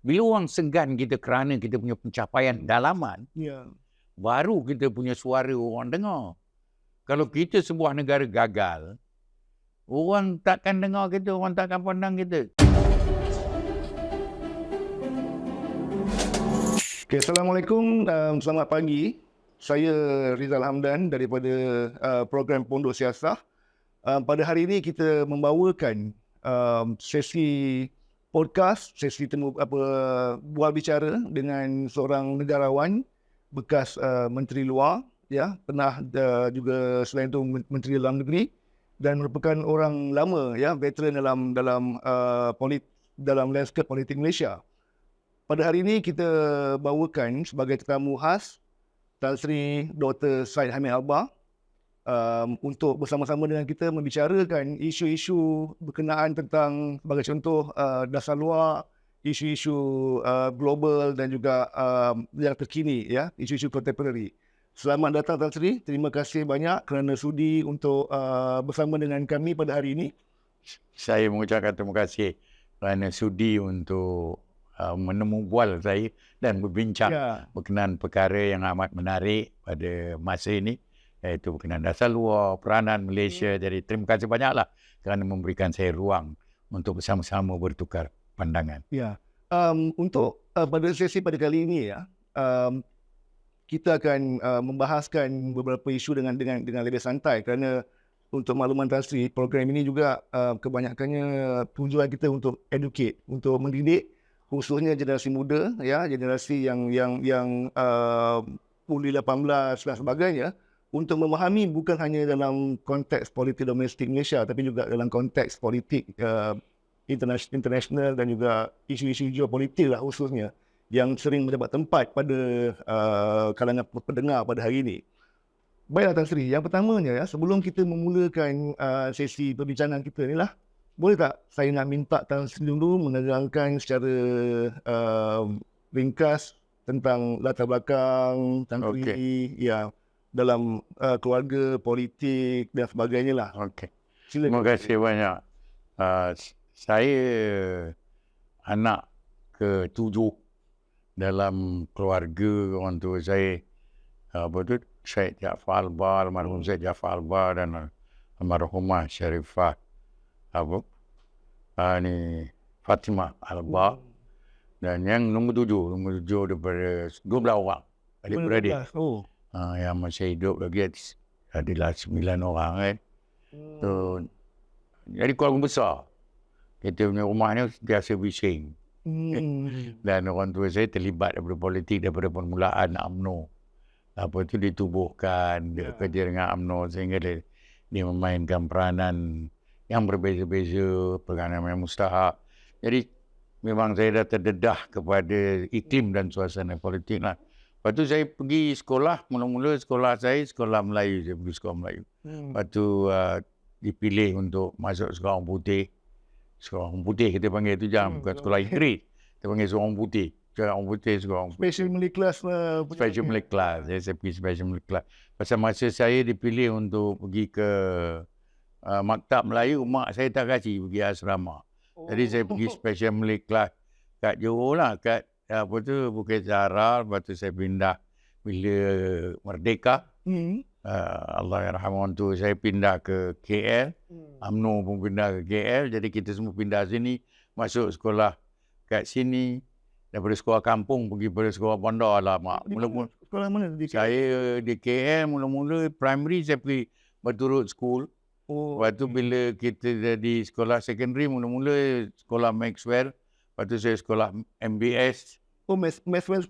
Bila orang segan kita kerana kita punya pencapaian dalaman, baru kita punya suara orang dengar. Kalau kita sebuah negara gagal, orang takkan dengar kita, orang takkan pandang kita. Okay, Assalamualaikum, selamat pagi. Saya Rizal Hamdan daripada program Pondok Siasah. Pada hari ini kita membawakan sesi podcast, sesi bual bicara dengan seorang negarawan bekas Menteri Luar, ya, pernah juga selain itu Menteri Dalam Negeri dan merupakan orang lama, ya, veteran dalam landscape politik Malaysia. Pada hari ini kita bawakan sebagai tetamu khas Tan Sri Dr. Syed Hamid Albar untuk bersama-sama dengan kita membicarakan isu-isu berkenaan tentang sebagai contoh dasar luar, isu-isu global dan juga yang terkini, ya, isu-isu contemporary. Selamat datang Tan Sri, terima kasih banyak kerana sudi untuk bersama dengan kami pada hari ini. Saya mengucapkan terima kasih kerana sudi untuk menemu bual saya dan berbincang berkenaan perkara yang amat menarik pada masa ini, iaitu berkenaan dasar luar, peranan Malaysia. Jadi terima kasih banyaklah kerana memberikan saya ruang untuk bersama-sama bertukar pandangan. Ya, untuk pada sesi pada kali ini, ya, kita akan membahaskan beberapa isu dengan lebih santai kerana untuk makluman Tan Sri, program ini juga kebanyakannya tujuan kita untuk educate, untuk mendidik khususnya generasi muda, ya, generasi yang puli 18 dan sebagainya, untuk memahami bukan hanya dalam konteks politik domestik Malaysia tapi juga dalam konteks politik international dan juga isu-isu geopolitik lah khususnya yang sering mendapat tempat pada kalangan pendengar pada hari ini. Baiklah Tan Sri, yang pertamanya, ya, sebelum kita memulakan sesi perbincangan kita ni lah, boleh tak saya nak minta Tan Sri dulu menerangkan secara ringkas tentang latar belakang Tan Sri, ya, dalam keluarga, politik dan sebagainya lah. Okey. Terima kasih banyak. Saya anak ke-7 dalam keluarga orang tua saya. Syed Jaafar Albar, almarhum Syed Jaafar Albar dan almarhumah Sharifah Fatimah Albar. Dan yang nombor 7 daripada 12 orang adik-beradik. Yang masih hidup lagi adalah 9 orang, kan. So, jadi keluarga besar. Kita punya rumah ni biasa bising. Dan orang tua saya terlibat daripada politik daripada permulaan UMNO. Apa tu ditubuhkan, dia kerja dengan UMNO sehingga dia memainkan peranan yang berbeza-beza, peranan yang mustahak. Jadi memang saya dah terdedah kepada iklim dan suasana politik lah. Lepas tu saya pergi sekolah, mula-mula sekolah saya sekolah Melayu, saya pergi sekolah Melayu. Lepas tu dipilih untuk masuk sekolah orang putih. Sekolah orang putih kita panggil tu, jangan bukan sekolah Inggeris. Kita panggil sekolah orang putih. Sekolah orang putih, sekolah orang putih. Special Malay Class lah. Special Malay Class. Saya pergi Special Malay Class. Pasal masa saya dipilih untuk pergi ke Maktab Melayu, mak saya tak kasih pergi asrama. Jadi saya pergi Special Malay Class kat Johor lah, kat Bukit Zahra. Lepas tu saya pindah bila Merdeka. Allah yarhamah tu, saya pindah ke KL. UMNO pun pindah ke KL. Jadi kita semua pindah sini, masuk sekolah kat sini. Daripada sekolah kampung pergi pada sekolah bandar lah, mak. Mula-mula sekolah mana di KL? Saya di KL mula-mula primary saya pergi Batu Road School. Lepas tu bila kita jadi sekolah secondary, mula-mula sekolah Maxwell. Lepas tu saya sekolah MBS. Maxwell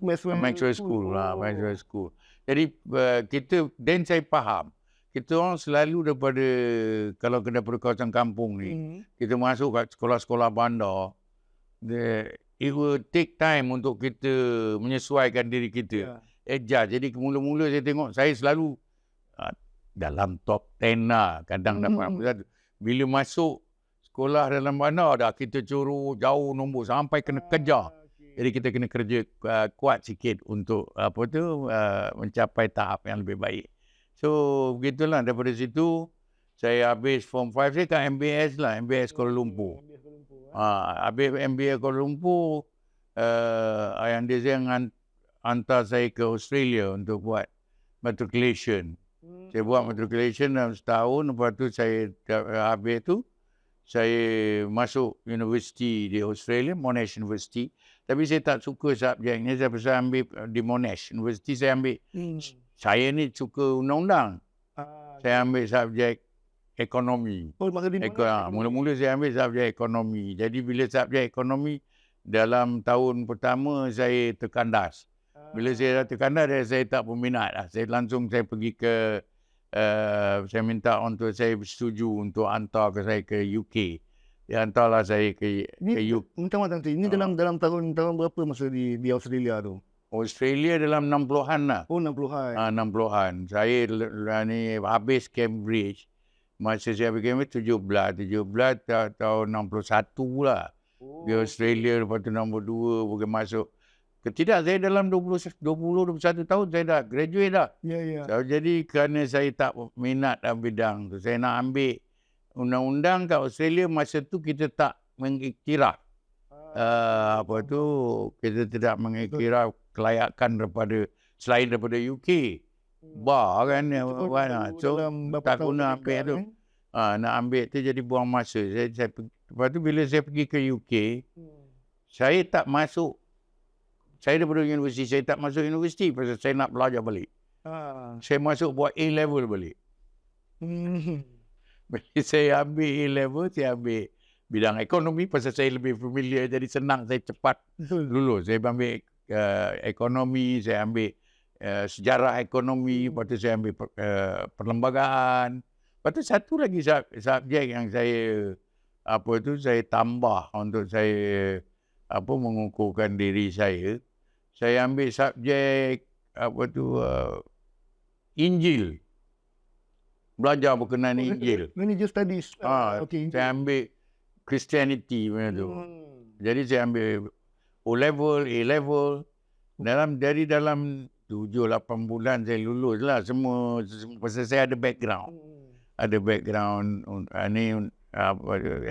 School lah, Maxwell School. Jadi kita, dan saya faham, kita orang selalu daripada, kalau daripada kawasan kampung ni, kita masuk kat sekolah-sekolah bandar, it will take time untuk kita menyesuaikan diri kita. Adjust. Jadi mula-mula saya tengok, saya selalu dalam top 10 lah, kadang dapat. Bila masuk sekolah dalam bandar dah, kita curu jauh nombor sampai kena kejar. Jadi kita kena kerja kuat sikit untuk mencapai tahap yang lebih baik. So begitulah, daripada situ saya habis form 5 saya kat MBS lah, MBS Kuala Lumpur. Habis MBS Kuala Lumpur, ayah anda saya hantar saya ke Australia untuk buat matriculation. Saya buat matriculation dalam setahun, lepas tu saya habis tu, saya masuk universiti di Australia, Monash University. Tapi saya tak suka subjeknya, saya ambil di Monash University, saya ambil, saya ni suka undang-undang. Saya ambil subjek ekonomi. Masa di mana? Mula-mula saya ambil subjek ekonomi. Jadi bila subjek ekonomi, dalam tahun pertama saya terkandas. Bila saya dah terkandas, saya tak berminat lah. Saya pergi ke, saya minta untuk saya bersetuju untuk hantar ke saya ke UK. Dia hantarlah saya ke UK. Minta maaf nanti, ini dalam tahun berapa masa di Australia tu? Australia dalam 60-an lah. 60-an. 60-an. Saya ni habis Cambridge. Masa saya pergi Cambridge 17 tahun 61 lah. Di Australia, lepas tu nombor 2 pergi masuk. Tidak, saya dalam 21 tahun saya dah graduate dah. So, jadi kerana saya tak minat dalam bidang tu, saya nak ambil undang-undang kat Australia, masa tu kita tak mengiktiraf. Kita tidak mengiktiraf kelayakan selain daripada UK. Bar kan. So, tak guna ambil tu. Nak ambil tu jadi buang masa. Lepas tu bila saya pergi ke UK, saya tak masuk. Saya daripada universiti, saya tak masuk universiti pasal saya nak belajar balik. Saya masuk buat A-level balik. Bila saya ambil A-level, saya ambil bidang ekonomi pasal saya lebih familiar, jadi senang, saya cepat lulus. Saya ambil ekonomi, saya ambil sejarah ekonomi, lepas tu saya ambil perlembagaan. Lepas tu satu lagi subjek yang saya tambah untuk saya mengukuhkan diri saya. Saya ambil subjek Injil. Belajar berkenaan Injil. Religious studies. Saya ambil Christianity macam tu. Jadi saya ambil O-level, A-level. Dari dalam 7-8 bulan saya lulus lah semua. Pasal saya ada background. Ada background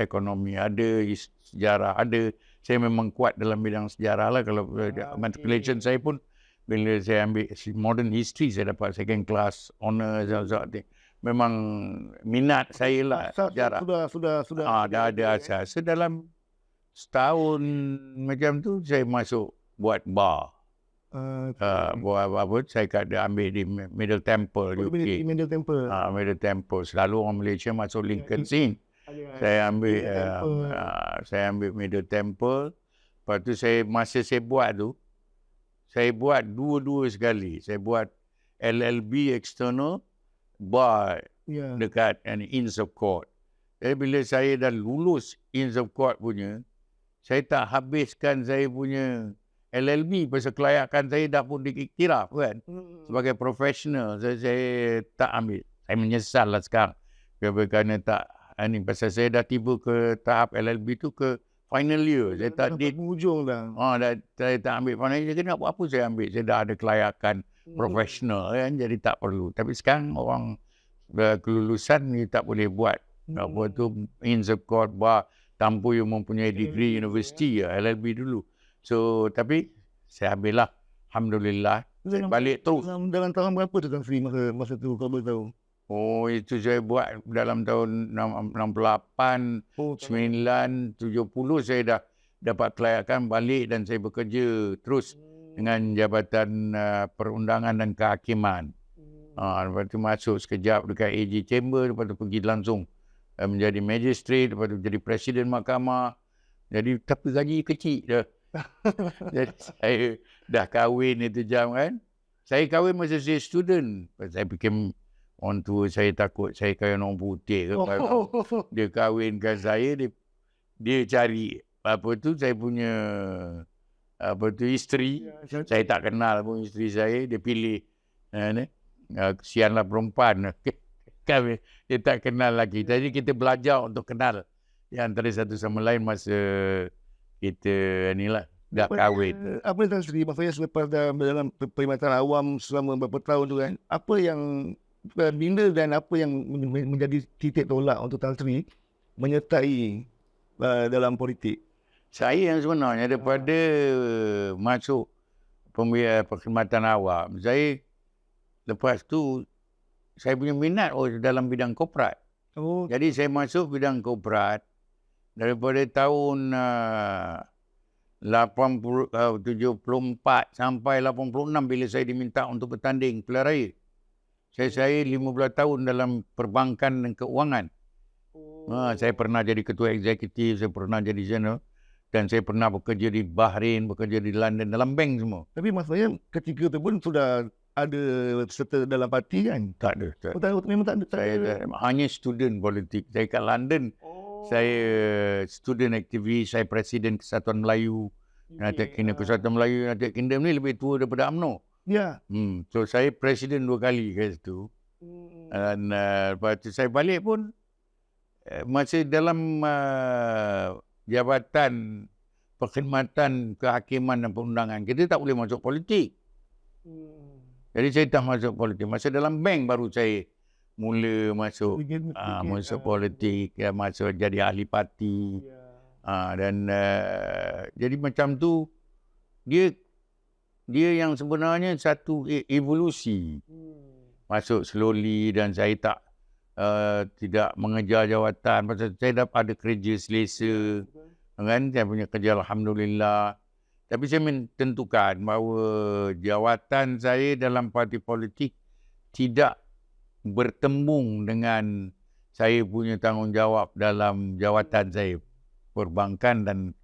ekonomi, ada sejarah, ada. Saya memang kuat dalam bidang sejarah lah. Kalau matriculation saya pun, bila saya ambil modern history, saya dapat second class honour. Memang minat saya lah sejarah. Sudah. Dah ada asas. So, dalam setahun macam tu, saya masuk buat bar. Saya ada ambil di Middle Temple, UK. Middle Temple. Middle Temple. Selalu orang Malaysia masuk Lincoln Inn. Saya ambil Middle Temple. Lepas tu masa saya buat tu, saya buat dua sekali. Saya buat LLB external, bar dekat Inns of Court. Jadi bila saya dah lulus Inns of Court punya, saya tak habiskan saya punya LLB pasal kelayakan saya dah pun diiktiraf kan. Sebagai profesional, saya tak ambil. Saya menyesal lah sekarang. Kerana tak pasal saya dah tiba ke tahap LLB tu ke final year. Saya tak di hujung dah. Saya tak ambil final year. Jadi nak buat apa saya ambil? Saya dah ada kelayakan profesional kan. Jadi tak perlu. Tapi sekarang orang kelulusan ni tak boleh buat. Apa tu Inns of Court bar tanpa you mempunyai degree universiti LLB dulu. So tapi saya ambil lah. Alhamdulillah. Saya balik terus. Dalam tahun berapa tu Tan Sri masa tu kau boleh tahu? Itu saya buat dalam tahun 68, 9, 70 saya dah dapat kelayakan balik dan saya bekerja terus dengan Jabatan Perundangan dan Kehakiman. Lepas tu masuk sekejap dekat AG Chamber, lepas tu pergi langsung menjadi magistrate, lepas tu jadi Presiden Mahkamah. Jadi tapi gaji kecil dah. Jadi saya dah kahwin itu jam kan. Saya kahwin masa saya student. Saya fikir orang tua saya takut saya kahwin orang putih ke. Dia kahwinkan saya, dia cari saya punya isteri. Saya tak kenal pun isteri saya. Dia pilih kesianlah perempuan. Dia tak kenal lagi. Jadi kita belajar untuk kenal antara satu sama lain masa kita dah kahwin. Apa yang Tan Sri, maksudnya selepas dalam perkhidmatan awam selama beberapa tahun tu kan, apa yang bila dan apa yang menjadi titik tolak untuk Tan Sri menyertai dalam politik? Saya yang sebenarnya daripada masuk perkhidmatan awam, saya lepas tu saya punya minat dalam bidang korporat. Oh, Jadi saya masuk bidang korporat daripada tahun 74 sampai 86 bila saya diminta untuk bertanding pilihan raya. Saya 15 tahun dalam perbankan dan keuangan. Saya pernah jadi ketua eksekutif, saya pernah jadi general, dan saya pernah bekerja di Bahrain, bekerja di London dalam bank semua. Tapi maksudnya ketika tu pun sudah ada serta dalam parti kan? Tak ada. Oh, tak, memang tak ada. Saya hanya student politik. Saya kat London. Saya student aktivis, saya presiden Kesatuan Melayu. United Kingdom. Kesatuan Melayu United Kingdom ni lebih tua daripada UMNO. Ya. So saya presiden 2 kali kat situ. Dan lepas tu saya balik pun masih dalam jabatan perkhidmatan kehakiman dan perundangan. Kita tak boleh masuk politik. Jadi saya tak masuk politik. Masa dalam bank baru saya mula masuk masuk politik, masuk jadi ahli parti. Dan jadi macam tu dia yang sebenarnya satu evolusi. Masuk slowly dan saya tidak mengejar jawatan pasal saya dapat ada kerja selesa. Kan saya punya kerja alhamdulillah. Tapi saya menentukan bahawa jawatan saya dalam parti politik tidak bertembung dengan saya punya tanggungjawab dalam jawatan saya perbankan dan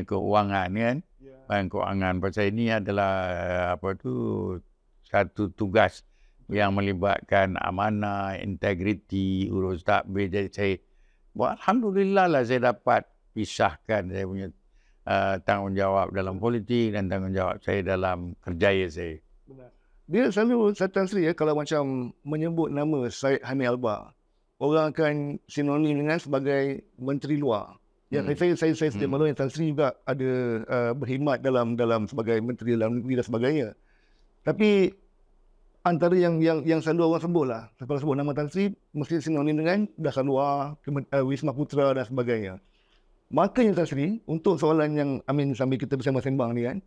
keuangan kan. Dan keuangan pasal ini adalah satu tugas yang melibatkan amanah, integriti, urus takbir. Jadi saya alhamdulillah lah saya dapat pisahkan saya punya tanggungjawab dalam politik dan tanggungjawab saya dalam kerjaya saya. Dia selalu Tan Sri kalau macam menyebut nama Syed Hamid Albar, orang akan sinonim dengan sebagai menteri luar. Ya, saya sedia maklum yang Tan Sri juga ada berkhidmat dalam sebagai menteri dalam negeri dan sebagainya. Tapi antara yang selalu orang sebut lah, kalau sebut nama Tan Sri mesti sinonim dengan dasar luar, Wisma Putra dan sebagainya. Makanya Tan Sri, untuk soalan yang sambil kita bersembang-sembang ni kan,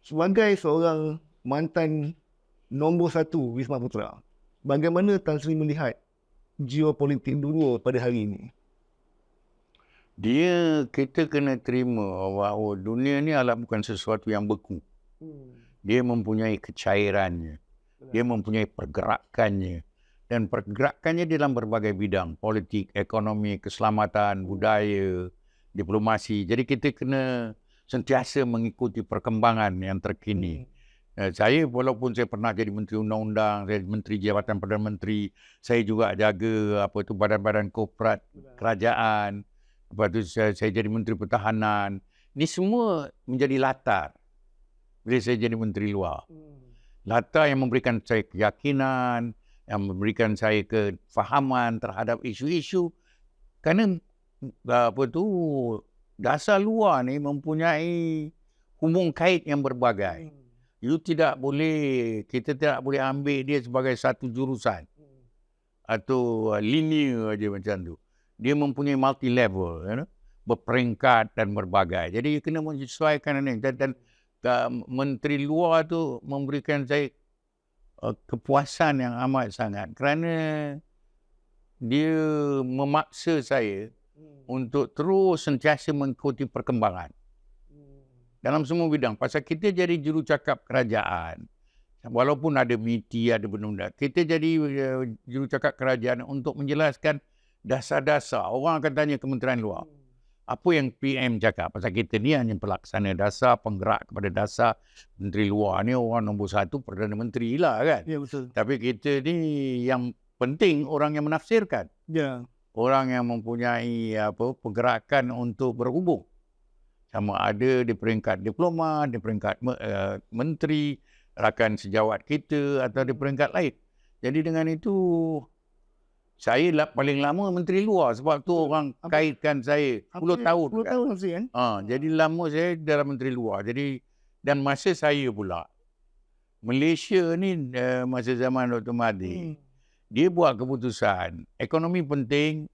sebagai seorang mantan nombor 1 Wisma Putra, bagaimana Tan Sri melihat geopolitik dunia pada hari ini? Kita kena terima bahawa dunia ni adalah bukan sesuatu yang beku. Dia mempunyai kecairannya. Dia mempunyai pergerakannya. Dan pergerakannya dalam berbagai bidang. Politik, ekonomi, keselamatan, budaya, diplomasi. Jadi kita kena sentiasa mengikuti perkembangan yang terkini. Saya walaupun saya pernah jadi Menteri Undang-Undang, saya Menteri Jabatan Perdana Menteri, saya juga jaga badan-badan korporat kerajaan. Lepas tu saya jadi Menteri Pertahanan. Ini semua menjadi latar bila saya jadi Menteri Luar. Latar yang memberikan saya keyakinan, yang memberikan saya kefahaman terhadap isu-isu. Kerana dasar luar ni mempunyai hubung kait yang berbagai. Kita tidak boleh ambil dia sebagai satu jurusan atau linear aja macam tu. Dia mempunyai multi level, berperingkat dan berbagai. Jadi kena menyesuaikan ini. Dan menteri luar tu memberikan saya kepuasan yang amat sangat kerana dia memaksa saya untuk terus sentiasa mengikuti perkembangan dalam semua bidang. Pasal kita jadi jurucakap kerajaan, walaupun ada MITI, ada benda-benda, kita jadi jurucakap kerajaan untuk menjelaskan dasar-dasar. Orang akan tanya Kementerian Luar, apa yang PM cakap? Pasal kita ni hanya pelaksana dasar, penggerak kepada dasar. Menteri Luar ni orang nombor 1 Perdana Menteri lah kan. Ya, betul. Tapi kita ni yang penting orang yang menafsirkan. Ya. Orang yang mempunyai pergerakan untuk berhubung. Sama ada di peringkat diplomat, di peringkat menteri, rakan sejawat kita atau di peringkat lain. Jadi dengan itu saya paling lama Menteri Luar sebab tu orang kaitkan saya 10 tahun. 10 tahun masih kan? Jadi lama saya dalam Menteri Luar. Jadi dan masa saya pula Malaysia ni masa zaman Dr. Mahathir, dia buat keputusan ekonomi penting,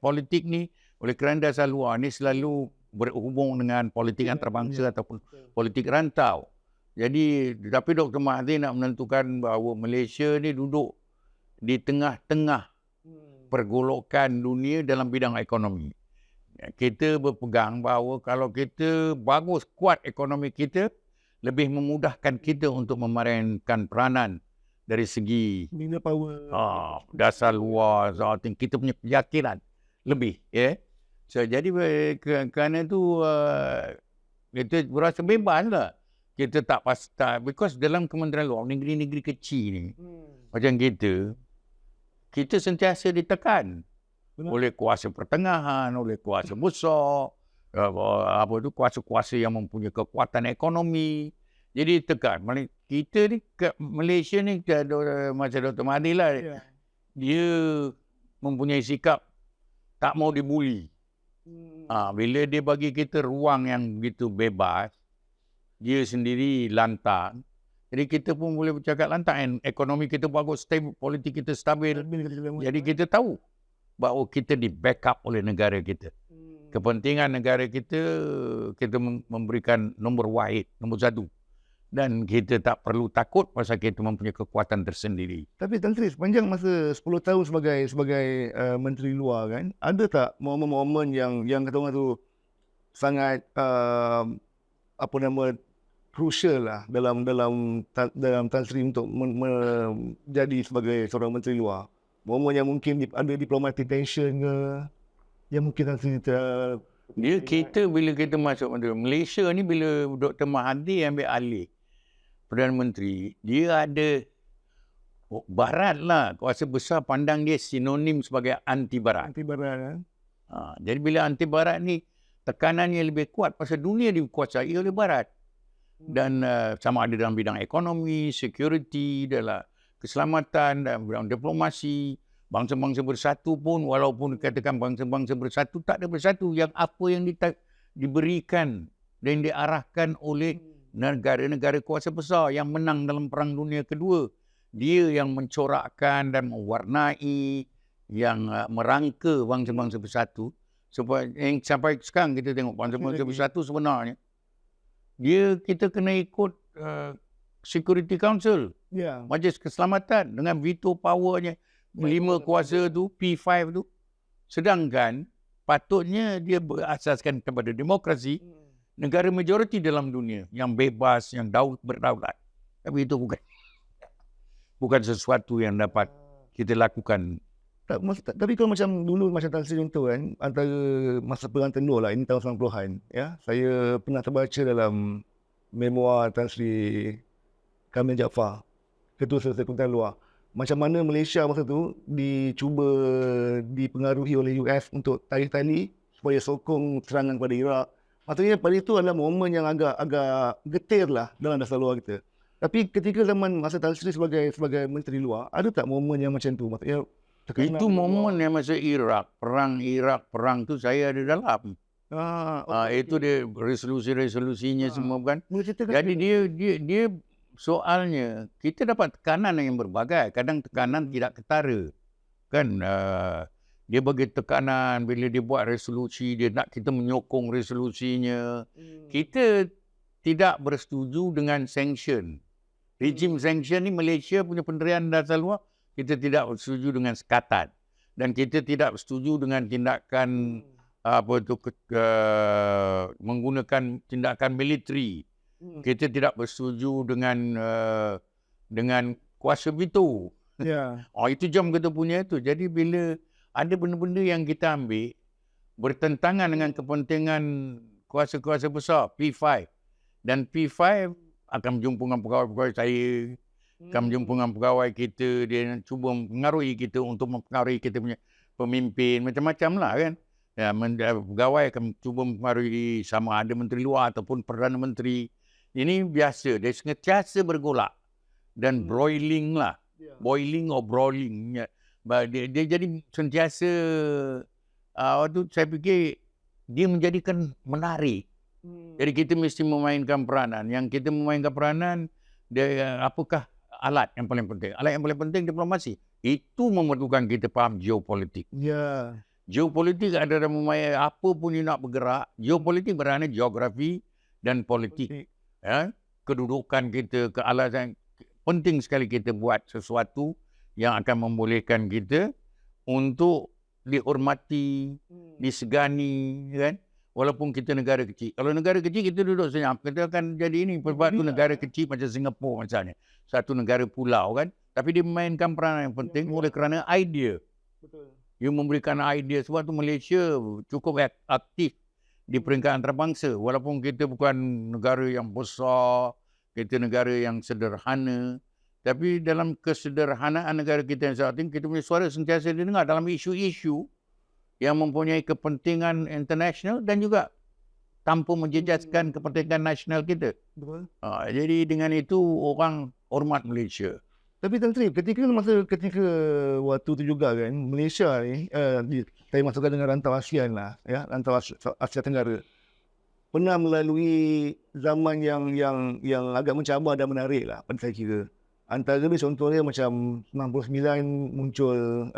politik ni Oleh kerana dasar luar ni selalu berhubung dengan politik antarabangsa ataupun politik rantau. Jadi, tapi Dr. Mahathir nak menentukan bahawa Malaysia ni duduk di tengah-tengah pergolakan dunia dalam bidang ekonomi. Kita berpegang bahawa kalau kita bagus, kuat ekonomi kita, lebih memudahkan kita untuk memainkan peranan dari segi dasar luar, kita punya keyakinan lebih. So, jadi kerana itu kita berasa bebas lah. Kita tak pasti, because dalam Kementerian Luar, negeri-negeri kecil ni, macam kita sentiasa ditekan oleh kuasa pertengahan, oleh kuasa besar, kuasa-kuasa yang mempunyai kekuatan ekonomi. Jadi tekan. Kita ni, Malaysia ni, macam Dr. Mahathir lah, dia mempunyai sikap tak mau dibuli. Bila dia bagi kita ruang yang begitu bebas, dia sendiri lantang. Jadi kita pun boleh bercakap lantang. Ekonomi kita bagus, politik kita stabil. Jadi kita tahu bahawa kita di backup oleh negara kita. Kepentingan negara kita memberikan nombor wahid, nombor satu. Dan kita tak perlu takut pasal kita mempunyai kekuatan tersendiri. Tapi Tan Sri, sepanjang masa 10 tahun sebagai Menteri Luar kan, ada tak momen-momen yang kata orang tu sangat crucial lah dalam Tan Sri untuk menjadi sebagai seorang Menteri Luar? Momen yang mungkin ada diplomatic tension ke, yang mungkin Tan Sri kita bila kita masuk Malaysia ni, bila Dr. Mahathir ambil alih Perdana Menteri, dia ada Barat lah, kuasa besar pandang dia sinonim sebagai anti-Barat. Anti-Barat kan? Jadi bila anti-Barat ni, tekanannya lebih kuat pasal dunia dikuasai oleh Barat. Dan sama ada dalam bidang ekonomi, security, dalam keselamatan, dalam bidang diplomasi. Bangsa-bangsa bersatu pun, walaupun dikatakan bangsa-bangsa bersatu, tak ada bersatu. Yang apa yang diberikan dan diarahkan oleh negara-negara kuasa besar yang menang dalam Perang Dunia Kedua. Dia yang mencorakkan dan mewarnai, yang merangka bangsa-bangsa bersatu. Sampai sekarang kita tengok bangsa-bangsa bersatu sebenarnya, kita kena ikut Security Council, Majlis Keselamatan dengan veto powernya. 5 kuasa tu, P5 tu. Sedangkan patutnya dia berasaskan kepada demokrasi, negara majoriti dalam dunia yang bebas, yang berdaulat. Tapi itu bukan sesuatu yang dapat kita lakukan. Tapi kalau macam dulu, macam Tan Sri contoh kan, antara masa Perang Tendur lah, ini tahun 90-an, ya, saya pernah terbaca dalam memoir Tan Sri Kamil Jaafar, Ketua Serta Kementerian Luar, macam mana Malaysia masa tu dicuba dipengaruhi oleh US untuk tarik tali supaya sokong serangan kepada Iraq. Maksudnya pada itu adalah momen yang agak getir lah dalam dasar luar kita. Tapi ketika zaman masa Tan Sri sebagai Menteri Luar, ada tak momen yang macam tu? Maksudnya itu momen yang masa perang tu saya ada dalam. Itu dia resolusinya semua kan. Jadi dia soalnya kita dapat tekanan yang berbagai. Kadang tekanan tidak ketara. Kan dia bagi tekanan bila dia buat resolusi, dia nak kita menyokong resolusinya. Kita tidak bersetuju dengan sanction. Rejim sanction ni Malaysia punya Pendirian Dasar Luar, kita tidak bersetuju dengan sekatan. Dan kita tidak bersetuju dengan tindakan menggunakan tindakan militeri. Kita tidak bersetuju dengan kuasa veto. Itu jam kita punya itu. Jadi bila ada benda-benda yang kita ambil bertentangan dengan kepentingan kuasa-kuasa besar, P5. Dan P5 akan berjumpa dengan pegawai-pegawai saya, akan berjumpa dengan pegawai kita, dia cuba mempengaruhi kita untuk mempengaruhi kita punya pemimpin, macam-macam lah kan. Pegawai akan cuba mempengaruhi sama ada Menteri Luar ataupun Perdana Menteri. Ini biasa, dia sentiasa bergolak dan broiling lah, boiling or brawling. Dia jadi sentiasa, waktu saya fikir dia menjadikan menarik. Jadi kita mesti memainkan peranan. Yang kita memainkan peranan, apakah alat yang paling penting? Alat yang paling penting diplomasi. Itu memerlukan kita faham geopolitik. Geopolitik adalah apa pun you nak bergerak. Geopolitik bermakna geografi dan politik. Ya? Kedudukan kita, kealasan. Penting sekali kita buat sesuatu yang akan membolehkan kita untuk dihormati, disegani, kan? Walaupun kita negara kecil. Kalau negara kecil, kita duduk senyap. Kita akan jadi ini. Satu negara kecil macam Singapura misalnya. Satu negara pulau, kan? Tapi dia memainkan peranan yang penting oleh kerana idea. Betul. You memberikan idea. Sebab tu Malaysia cukup aktif di peringkat antarabangsa. Walaupun kita bukan negara yang besar, kita negara yang sederhana. Tapi dalam kesederhanaan negara kita yang saat ini, kita punya suara sentiasa didengar dalam isu-isu yang mempunyai kepentingan internasional dan juga tanpa menjejaskan kepentingan nasional kita. Betul. Jadi dengan itu orang hormat Malaysia. Tapi Tan Sri, ketika waktu tu juga kan, Malaysia ni, saya masukkan dengan rantau ASEAN lah, ya, rantau Asia Tenggara, pernah melalui zaman yang agak mencabar dan menarik lah pada saya kira. Antara dia contohnya macam 99 muncul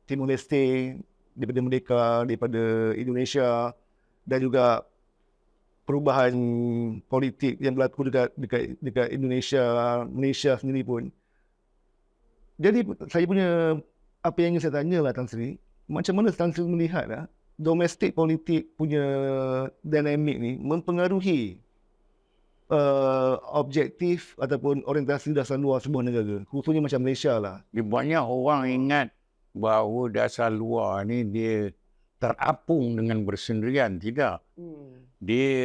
Timor Leste daripada Merdeka, daripada Indonesia, dan juga perubahan politik yang berlaku dekat Indonesia, Malaysia sendiri pun. Jadi saya punya, apa yang ingin saya tanya lah Tan Sri, macam mana Tan Sri melihat lah, domestik politik punya dinamik ni mempengaruhi objektif ataupun orientasi dasar luar sebuah negara, khususnya macam Malaysia lah. Banyak orang ingat bahawa dasar luar ni dia terapung dengan bersendirian. Tidak. Dia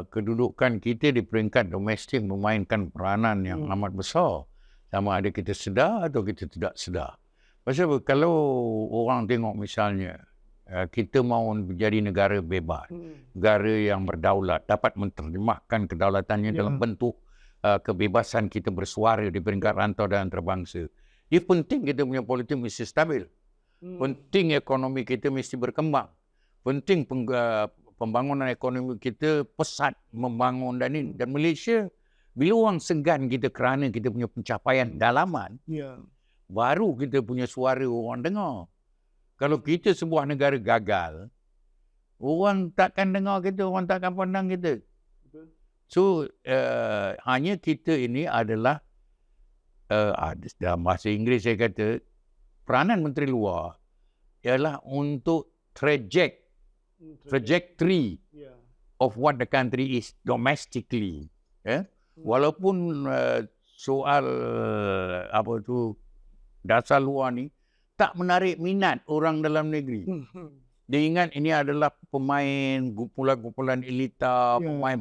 kedudukan kita di peringkat domestik memainkan peranan yang amat besar. Sama ada kita sedar atau kita tidak sedar. Pasal kalau orang tengok misalnya, kita mahu menjadi negara bebas, negara yang berdaulat, dapat menerjemahkan kedaulatannya dalam bentuk kebebasan kita bersuara di peringkat rantau dan antarabangsa. Dia penting kita punya politik mesti stabil. Penting ekonomi kita mesti berkembang. Penting pembangunan ekonomi kita pesat membangun dan ini. Dan Malaysia, bila orang segan kita kerana kita punya pencapaian dalaman, baru kita punya suara orang dengar. Kalau kita sebuah negara gagal, orang takkan dengar kita, orang takkan pandang kita. So, hanya kita ini adalah, dalam bahasa Inggeris saya kata, peranan Menteri Luar ialah untuk trajectory of what the country is domestically. Walaupun soal dasar luar ni tak menarik minat orang dalam negeri. Dia ingat ini adalah pemain kumpulan-kumpulan elita, pemain.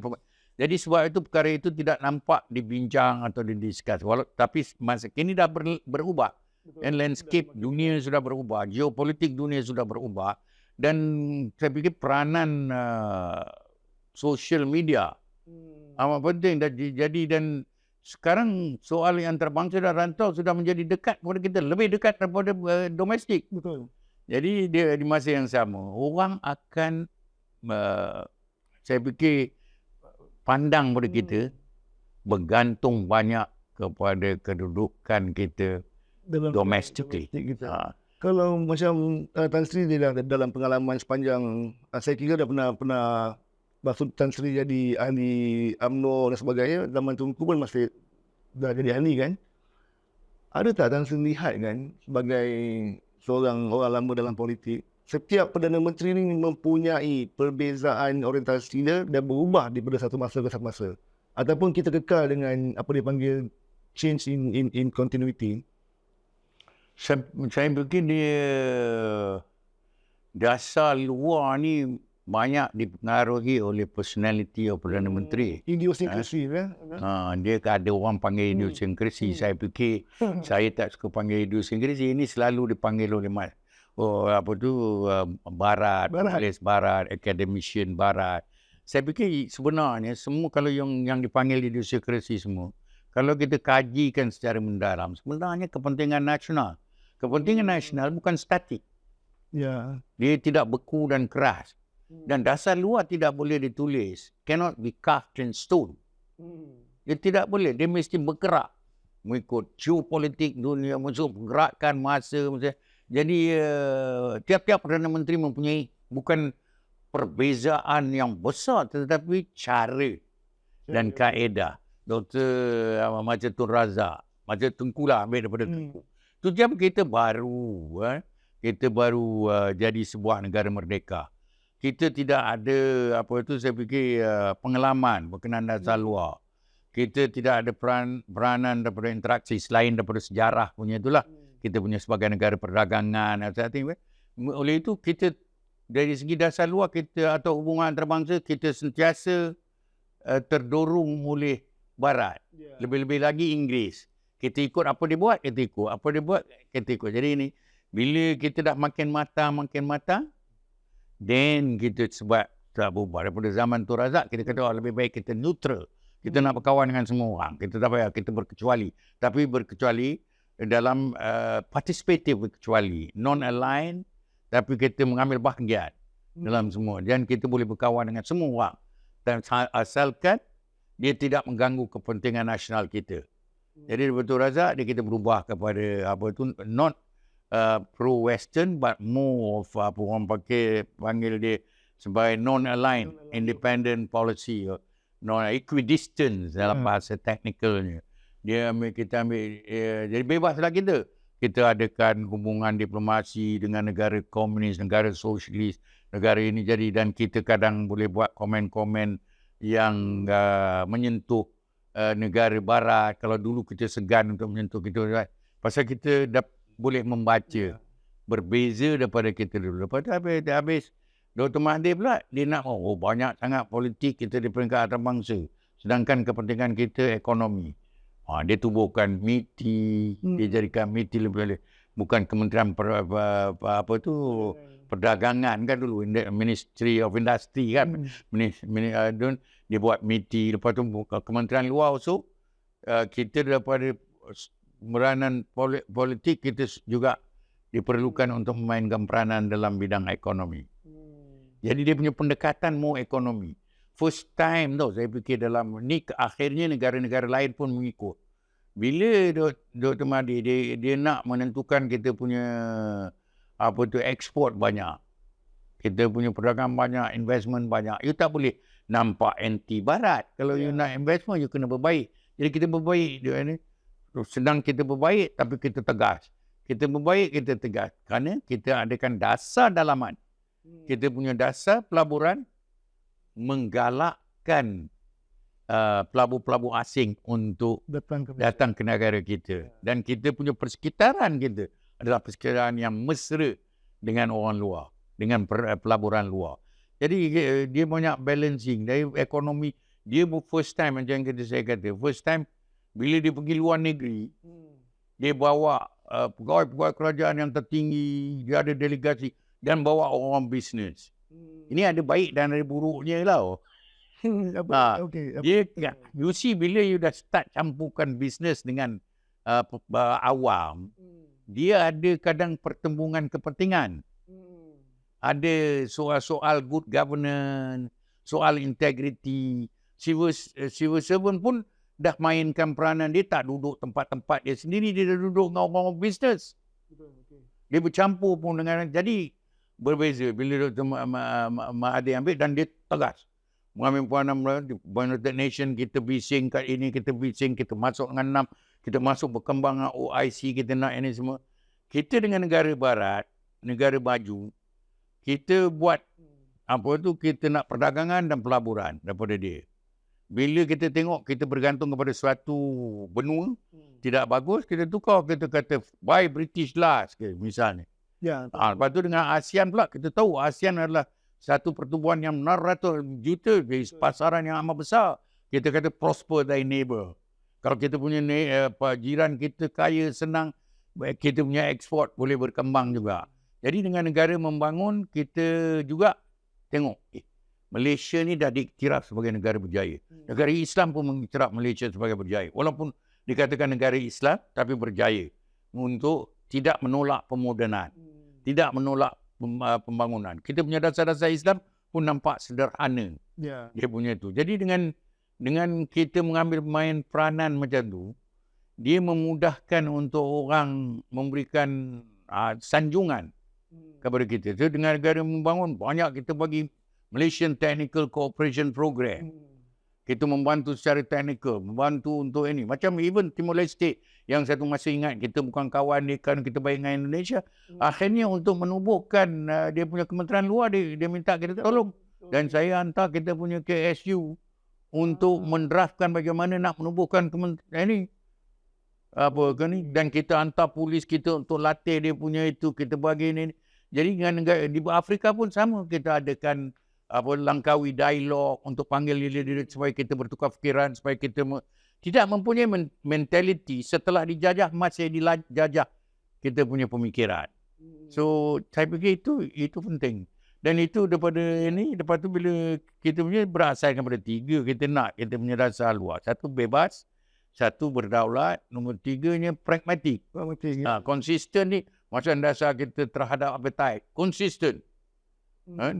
Jadi sebab itu perkara itu tidak nampak dibincang atau didiskus. Tapi masa kini dah berubah. Dan landscape dunia sudah berubah, geopolitik dunia sudah berubah. Dan saya fikir peranan social media amat penting. Dan sekarang soal yang antarabangsa dan rantau sudah menjadi dekat kepada kita, lebih dekat daripada domestik. Betul. Jadi dia di masa yang sama, orang akan, saya fikir, pandang pada kita, bergantung banyak kepada kedudukan kita domestically. Kalau macam Tan Sri dalam pengalaman sepanjang, saya kira dah pernah maksud Tan Sri jadi ahli UMNO dan sebagainya, zaman Tunku pun masih dah jadi ahli kan. Ada tak Tan Sri lihat kan, sebagai seorang orang lama dalam politik, setiap Perdana Menteri ini mempunyai perbezaan orientasi dia dan berubah daripada satu masa ke satu masa. Ataupun kita kekal dengan apa dia panggil change in continuity. Saya fikir dia dasar luar ni banyak dipengaruhi oleh personality of Perdana Menteri. Idiosinkrasi kan? Dia ada orang panggil idiosinkrasi. Saya fikir saya tak suka panggil idiosinkrasi. Ini selalu dipanggil oleh Barat, penulis Barat, academician Barat. Saya fikir sebenarnya semua kalau yang dipanggil idiosinkrasi semua, kalau kita kajikan secara mendalam, sebenarnya kepentingan nasional. Kepentingan nasional bukan statik. Dia tidak beku dan keras. Dan dasar luar tidak boleh ditulis. Cannot be carved in stone. Dia tidak boleh. Dia mesti bergerak. Mengikut geopolitik dunia, mengikut pergerakan masa. Jadi tiap-tiap Perdana Menteri mempunyai bukan perbezaan yang besar tetapi cara dan kaedah. Dr. Macam Tun Razak, macam Tengku lah, ambil daripada Tengku. Tu jam kita baru jadi sebuah negara merdeka. Kita tidak ada saya fikir pengalaman berkenaan dasar luar. Kita tidak ada peranan daripada interaksi selain daripada sejarah punya itulah. Kita punya sebagai negara perdagangan oleh itu kita dari segi dasar luar kita atau hubungan antarabangsa kita sentiasa terdorong oleh Barat. Lebih-lebih lagi Inggeris. Kita ikut apa dia buat, kita ikut. Apa dia buat, kita ikut. Jadi ini bila kita dah makin matang, then kita sebab tak berubah. Daripada zaman Tun Razak kita kata lebih baik kita neutral. Kita nak berkawan dengan semua orang. Kita tak payah kita berkecuali. Tapi berkecuali dalam participative berkecuali, non-aligned, tapi kita mengambil bahagian dalam semua. Dan kita boleh berkawan dengan semua orang. Dan asalkan dia tidak mengganggu kepentingan nasional kita. Jadi betul Razak, dia kita berubah kepada not pro-western but more of orang panggil dia sebagai non-aligned, independent policy, non-equidistant dalam bahasa teknikalnya. Kita ambil jadi bebaslah kita. Kita adakan hubungan diplomasi dengan negara komunis, negara sosialis, negara ini jadi dan kita kadang boleh buat komen-komen yang menyentuh negara barat. Kalau dulu kita segan untuk menyentuh kita, pasal kita boleh membaca berbeza daripada kita dulu. Lepas tu habis Dr. Mahathir pula dia nak banyak sangat politik kita di peringkat antarabangsa, sedangkan kepentingan kita ekonomi. Dia tubuhkan MITI, dia jadikan MITI lebih bukan Kementerian Perdagangan kan dulu, Ministry of Industry kan. Dia buat MITI, lepas tu Kementerian Luar also. Kita daripada peranan politik kita juga diperlukan untuk memainkan peranan dalam bidang ekonomi. Jadi dia punya pendekatan more ekonomi. First time saya fikir dalam ni akhirnya negara-negara lain pun mengikut. Bila Dr. Mahathir dia nak menentukan kita punya ekspor banyak. Kita punya perdagangan banyak, investment banyak. You tak boleh nampak anti barat. Kalau you nak investment you kena berbaik. Jadi kita berbaik sedang kita berbaik tapi kita tegas. Kita berbaik, kita tegas. Kerana kita adakan dasar dalaman. Kita punya dasar pelaburan menggalakkan pelabur-pelabur asing untuk datang ke negara kita. Dan kita punya persekitaran kita adalah persekitaran yang mesra dengan orang luar, dengan pelaburan luar. Jadi dia banyak balancing dari ekonomi. Dia first time macam saya kata, first time bila dia pergi luar negeri, dia bawa pegawai-pegawai kerajaan yang tertinggi, dia ada delegasi dan bawa orang bisnes. Ini ada baik dan ada buruknya lah. You see bila you dah start campurkan bisnes dengan awam, dia ada kadang pertembungan kepentingan. Ada soal-soal good governance, soal integrity. Civil servant pun dah mainkan peranan dia, tak duduk tempat-tempat dia sendiri, dia dah duduk dengan orang-orang bisnes. Dia bercampur pun dengan, jadi berbeza bila Dr. Mahathir ambil dan dia tegas. Mengambil peranan United Nations, kita bising kat ini, kita bising, kita masuk dengan 6, kita masuk berkembang dengan OIC, kita nak ini semua. Kita dengan negara barat, negara maju, kita buat kita nak perdagangan dan pelaburan daripada dia. Bila kita tengok kita bergantung kepada suatu benua, tidak bagus, kita tukar, kita kata buy British last misalnya. Lepas tu dengan ASEAN pula, kita tahu ASEAN adalah satu pertumbuhan yang 600 juta dari pasaran yang amat besar. Kita kata prosper thy neighbor. Kalau kita punya jiran kita kaya, senang, kita punya ekspor boleh berkembang juga. Jadi dengan negara membangun, kita juga tengok, Malaysia ni dah diiktiraf sebagai negara berjaya. Negara Islam pun mengiktiraf Malaysia sebagai berjaya. Walaupun dikatakan negara Islam, tapi berjaya untuk tidak menolak pemodenan, tidak menolak pembangunan. Kita punya dasar-dasar Islam pun nampak sederhana. Dia punya tu. Jadi dengan kita mengambil main peranan macam tu, dia memudahkan untuk orang memberikan sanjungan kepada kita. So, dengan negara membangun, banyak kita bagi Malaysian Technical Cooperation Program. Kita membantu secara teknikal, membantu untuk ini. Macam even Timor Leste yang satu masa ingat kita bukan kawan dia kan kita baik dengan Indonesia. Akhirnya untuk menubuhkan dia punya kementerian luar, dia minta kita tolong. Dan saya hantar kita punya KSU untuk mendraftkan bagaimana nak menubuhkan kementerian ini. Apa kan ni? Dan kita hantar polis kita untuk latih dia punya itu, kita bagi ini. Jadi dengan negara di Afrika pun sama, kita adakan langkawi dialog untuk panggil dia supaya kita bertukar fikiran, supaya kita tidak mempunyai mentaliti setelah dijajah masih dijajah kita punya pemikiran. So saya fikir itu penting. Dan itu daripada ini, lepas tu bila kita punya berasaskan pada 3, kita nak kita punya dasar luar. 1 bebas, 1 berdaulat, nombor 3-nya pragmatik. Konsisten ni, macam dasar kita terhadap apartheid, konsisten.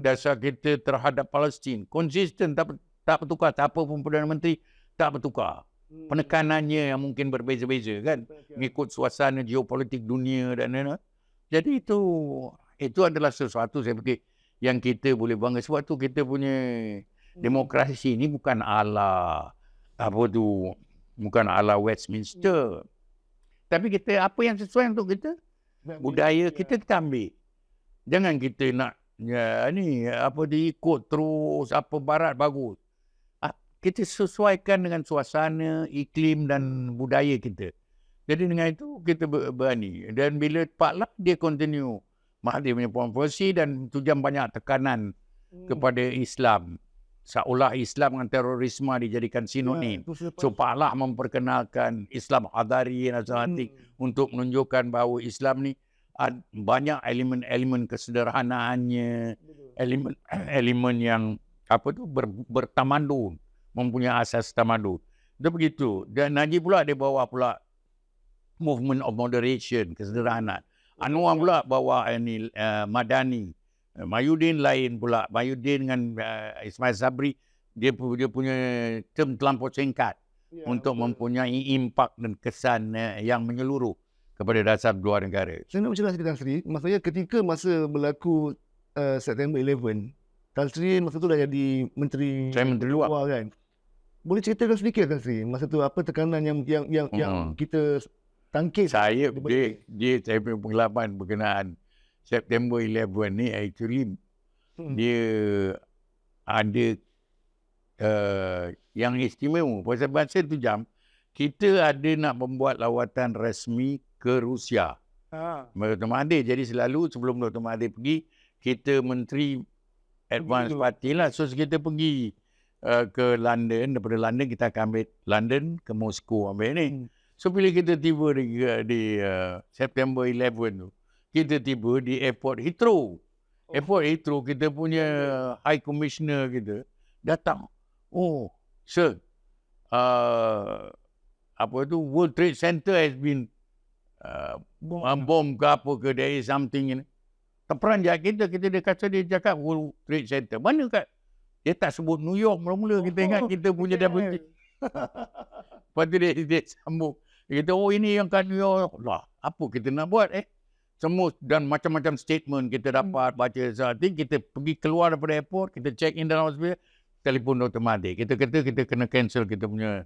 Dasar kita terhadap Palestin, konsisten, tak bertukar. Siapa pun Perdana Menteri, tak bertukar. Penekanannya yang mungkin berbeza-beza kan, mengikut suasana geopolitik dunia dan lain-lain. Jadi itu adalah sesuatu saya fikir yang kita boleh bangga. Sebab tu kita punya demokrasi ni bukan ala bukan ala Westminster. Tapi kita apa yang sesuai untuk kita, budaya kita ambil. Jangan kita nak diikut terus apa barat bagus. Kita sesuaikan dengan suasana, iklim dan budaya kita. Jadi dengan itu kita berani. Dan bila Pak Lam dia continue Mahathir punya policy dan tujuan banyak tekanan kepada Islam. Seolah Islam dengan terorisme dijadikan sinonim. So Pak Lam memperkenalkan Islam Hadari Nasionalis untuk menunjukkan bahawa Islam ni banyak elemen-elemen kesederhanaannya, elemen yang bertamadun, mempunyai asas tamadun. Itu begitu. Dan Najib pula dia bawa pula movement of moderation, kesederhanaan. Anwar pula bawa Madani. Mahyudin lain pula. Mahyudin dengan Ismail Sabri dia punya term terlampau singkat untuk mempunyai impak dan kesan yang menyeluruh kepada dasar dua negara. Saya nak bercerita Tan Sri, maksudnya ketika masa berlaku September 11, Tan Sri masa tu dah jadi Menteri Luar kan. Boleh ceritakan sedikit Tan Sri, masa tu apa tekanan yang kita tangkis? Saya punya pengalaman berkenaan September 11 ni actually dia ada yang istimewa. Pasal masa tu kita ada nak membuat lawatan rasmi ke Rusia. Dr. Mahathir. Jadi selalu sebelum Dr. Mahathir pergi, kita menteri advance party lah. So kita pergi ke London. Daripada London kita akan ambil London ke Moskow ambil ni. So bila kita tiba di September 11 tu, kita tiba di Airport Heathrow. Airport Heathrow, kita punya High Commissioner kita datang. Oh, sir, World Trade Center has been bom ke apa ke, there is something ini. Terperanjat kita dia kata, dia cakap World Trade Center. Mana kat? Dia tak sebut New York mula-mula. Kita ingat kita punya deputy. Lepas tu dia sambung. Dia kata, oh ini yang kat New York. Lah, apa kita nak buat Semua dan macam-macam statement kita dapat baca saat ini. Kita pergi keluar daripada airport, kita check in dalam hospital, telefon Dr. Mahathir. Kita kata kita kena cancel kita punya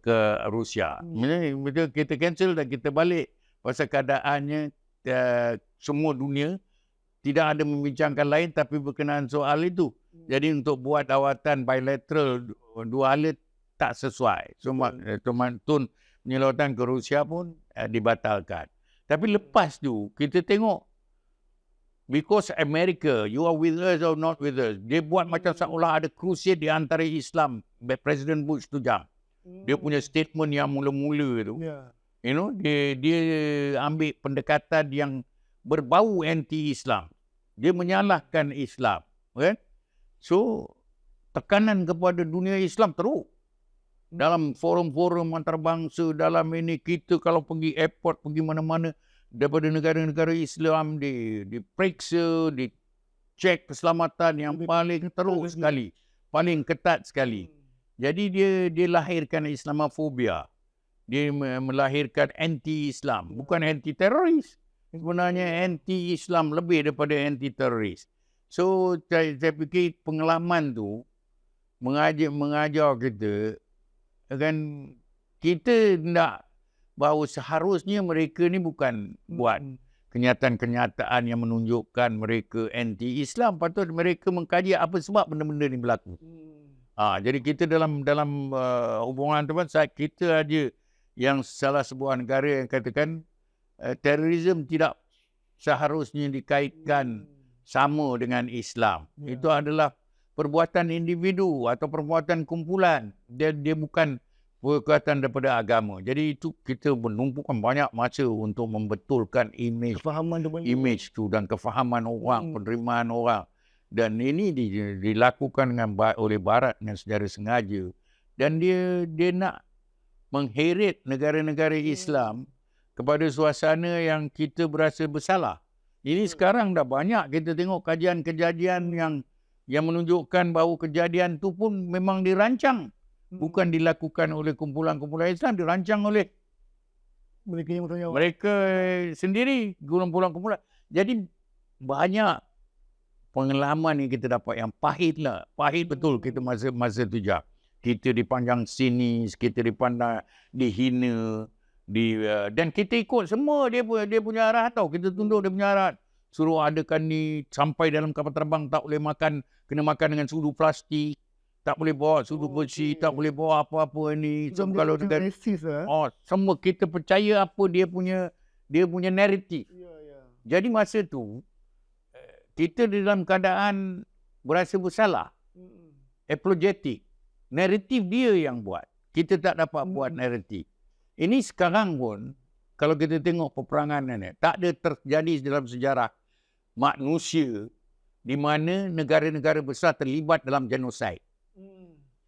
ke Rusia. Bila kita cancel dan kita balik, pasal keadaannya semua dunia tidak ada membincangkan lain tapi berkenaan soal itu. Jadi untuk buat lawatan bilateral dua hal tak sesuai. So Tun punya lawatan ke Rusia pun dibatalkan. Tapi lepas tu kita tengok, because America, you are with us or not with us. Dia buat macam seolah ada crusade di antara Islam. Presiden Bush tu dia punya statement yang mula-mula tu, you know, dia ambil pendekatan yang berbau anti-Islam. Dia menyalahkan Islam, kan? So tekanan kepada dunia Islam teruk. Dalam forum-forum antarabangsa, dalam ini kita kalau pergi airport, pergi mana-mana daripada negara-negara Islam diperiksa, dicek keselamatan yang paling teruk sekali, paling ketat sekali. Jadi dia lahirkan Islamofobia. Dia melahirkan anti-Islam, bukan anti-teroris. sebenarnya anti-Islam lebih daripada anti-teroris. So, saya fikir pengalaman tu mengajar kita, kan, kita nak bahawa seharusnya mereka ni bukan buat kenyataan-kenyataan yang menunjukkan mereka anti-Islam. Patut mereka mengkaji apa sebab benda-benda ni berlaku. Jadi kita dalam hubungan teman, kita ada yang salah sebuah negara yang katakan terorisme tidak seharusnya dikaitkan sama dengan Islam. Itu adalah perbuatan individu atau perbuatan kumpulan. Dia bukan perbuatan daripada agama. Jadi itu kita menumpukan banyak masa untuk membetulkan imej tu dan kefahaman orang, penerimaan orang. Dan ini dilakukan oleh Barat dengan secara sengaja. Dan dia nak mengheret negara-negara Islam kepada suasana yang kita berasa bersalah. Ini sekarang dah banyak kita tengok kejadian yang menunjukkan bahawa kejadian tu pun memang dirancang. Bukan dilakukan oleh kumpulan-kumpulan Islam, dirancang oleh mereka sendiri, kumpulan-kumpulan. Jadi banyak pengalaman yang kita dapat yang pahit lah. Pahit betul kita masa tu je. Kita dipandang sinis, kita dipandang dihina, dan kita ikut semua dia punya arah tau. Kita tunduk dia punya arah. Suruh adakan ni, sampai dalam kapal terbang tak boleh makan, kena makan dengan sudu plastik. Tak boleh bawa sudu bersih, tak boleh bawa apa-apa ni. So, kalau negara semua kita percaya apa dia punya naratif. Jadi masa tu kita dalam keadaan berasa bersalah. Apologetic. Naratif dia yang buat. Kita tak dapat buat naratif. Ini sekarang pun kalau kita tengok peperangan ni, tak ada terjadi dalam sejarah manusia di mana negara-negara besar terlibat dalam genosid.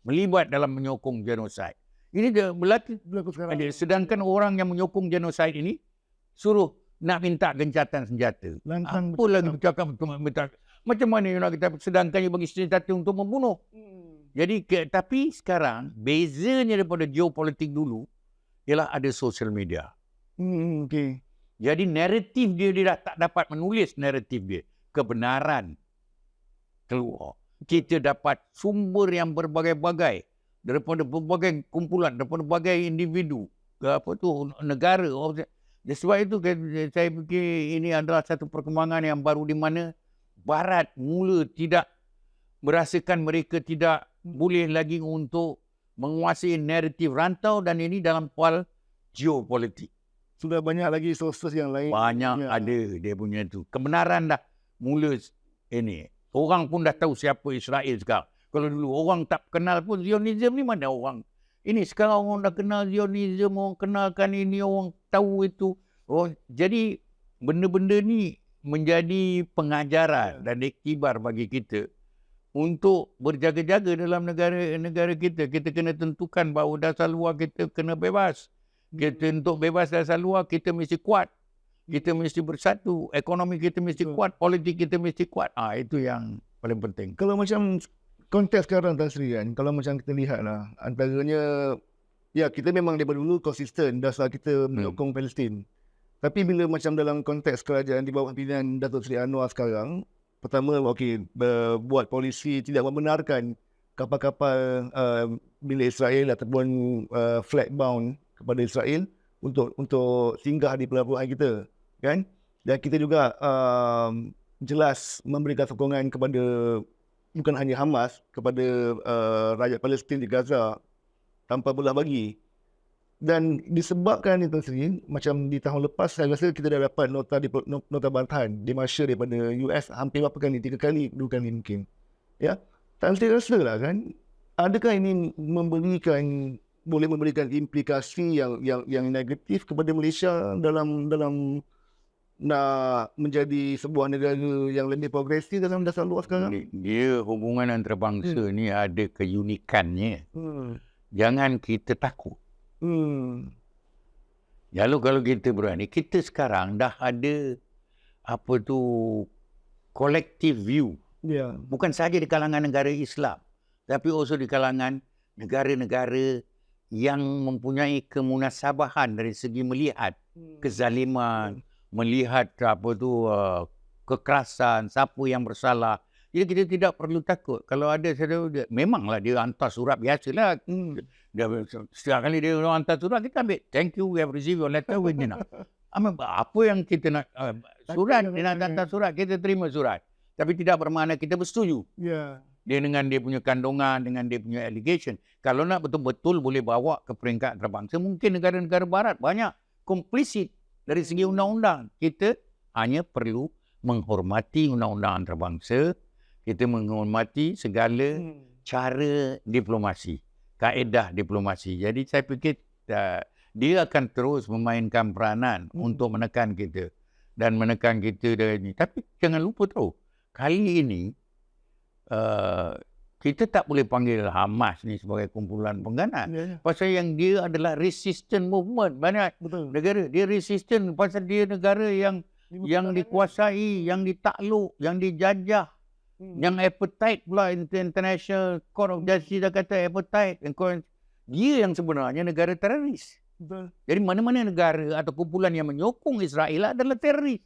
Melibat dalam menyokong genosid. Ini dia berlaku sekarang. Sedangkan orang yang menyokong genosid ini suruh nak minta gencatan senjata. Apa lagi bercakap macam mana yang nak kita, sedangkan dia bagi senjata untuk membunuh. Jadi tapi sekarang bezanya daripada geopolitik dulu ialah ada social media. Jadi naratif dia dah tak dapat menulis naratif dia. Kebenaran keluar. Kita dapat sumber yang berbagai-bagai daripada berbagai kumpulan, daripada berbagai individu, negara. Sebab itu saya fikir ini adalah satu perkembangan yang baru di mana Barat mula tidak merasakan mereka tidak boleh lagi untuk menguasai naratif rantau, dan ini dalam hal geopolitik. Sudah banyak lagi sources yang lain. Banyak ada dia punya tu. Kebenaran dah mula ini. Orang pun dah tahu siapa Israel sekarang. Kalau dulu orang tak kenal pun Zionism ni, mana orang. Ini sekarang orang dah kenal Zionism, orang kenalkan ini, orang tahu itu. Jadi benda-benda ni menjadi pengajaran dan iktibar bagi kita untuk berjaga-jaga dalam negara kita. Kita kena tentukan bahawa dasar luar kita kena bebas. Kita untuk bebas dasar luar, kita mesti kuat. Kita mesti bersatu. Ekonomi kita mesti kuat. Politik kita mesti kuat. Itu yang paling penting. Kalau macam konteks sekarang Tan Sri kan, kalau macam kita lihat lah, antaranya, ya kita memang daripada dulu konsisten dasar kita menyokong Palestin. Tapi bila macam dalam konteks kerajaan di bawah pimpinan Datuk Seri Anwar sekarang, pertama, buat polisi tidak membenarkan kapal-kapal milik Israel ataupun flag bound kepada Israel untuk singgah di pelabuhan kita, kan? Dan kita juga jelas memberikan sokongan kepada bukan hanya Hamas, kepada rakyat Palestin di Gaza tanpa belah bagi. Dan disebabkan itu sendiri, macam di tahun lepas saya rasa kita dah dapat nota bantahan dimasyur daripada US hampir berapa kali, 3 kali, 2 kali mungkin. Ya, tak mesti rasa lah kan. Adakah ini boleh memberikan implikasi yang negatif kepada Malaysia dalam nak menjadi sebuah negara yang lebih progresif dalam dasar luar sekarang? Dia hubungan antarabangsa ni ada keunikannya. Jangan kita takut. Lalu kalau kita berani, kita sekarang dah ada collective view. Bukan sahaja di kalangan negara Islam, tapi also di kalangan negara-negara yang mempunyai kemunasabahan dari segi melihat kezaliman, melihat kekerasan, siapa yang bersalah. Jadi kita tidak perlu takut. Kalau ada memanglah dia hantar surat biasalah. Dia setiap kali dia orang hantar surat, kita ambil thank you, we have received your letter with ni. Apa yang kita nak surat, dia nak hantar surat, kita terima surat. Tapi tidak bermakna kita bersetuju. Ya. Dia dengan dia punya kandungan, dengan dia punya allegation. Kalau nak betul-betul boleh bawa ke peringkat antarabangsa, mungkin negara-negara barat banyak komplisit dari segi undang-undang. Kita hanya perlu menghormati undang-undang antarabangsa, kita menghormati segala cara diplomasi, kaedah diplomasi. Jadi saya fikir dia akan terus memainkan peranan untuk menekan kita dan menekan kita dari ini. Tapi jangan lupa tahu, kali ini kita tak boleh panggil Hamas ni sebagai kumpulan pengganas. Pasal yang dia adalah resistant movement. Banyak negara dia resistant pasal dia negara yang dikuasai, yang ditakluk, yang dijajah, yang appetite pula. International Court of Justice dah kata appetite. Dia yang sebenarnya negara teroris. Jadi mana-mana negara atau kumpulan yang menyokong Israel adalah teroris.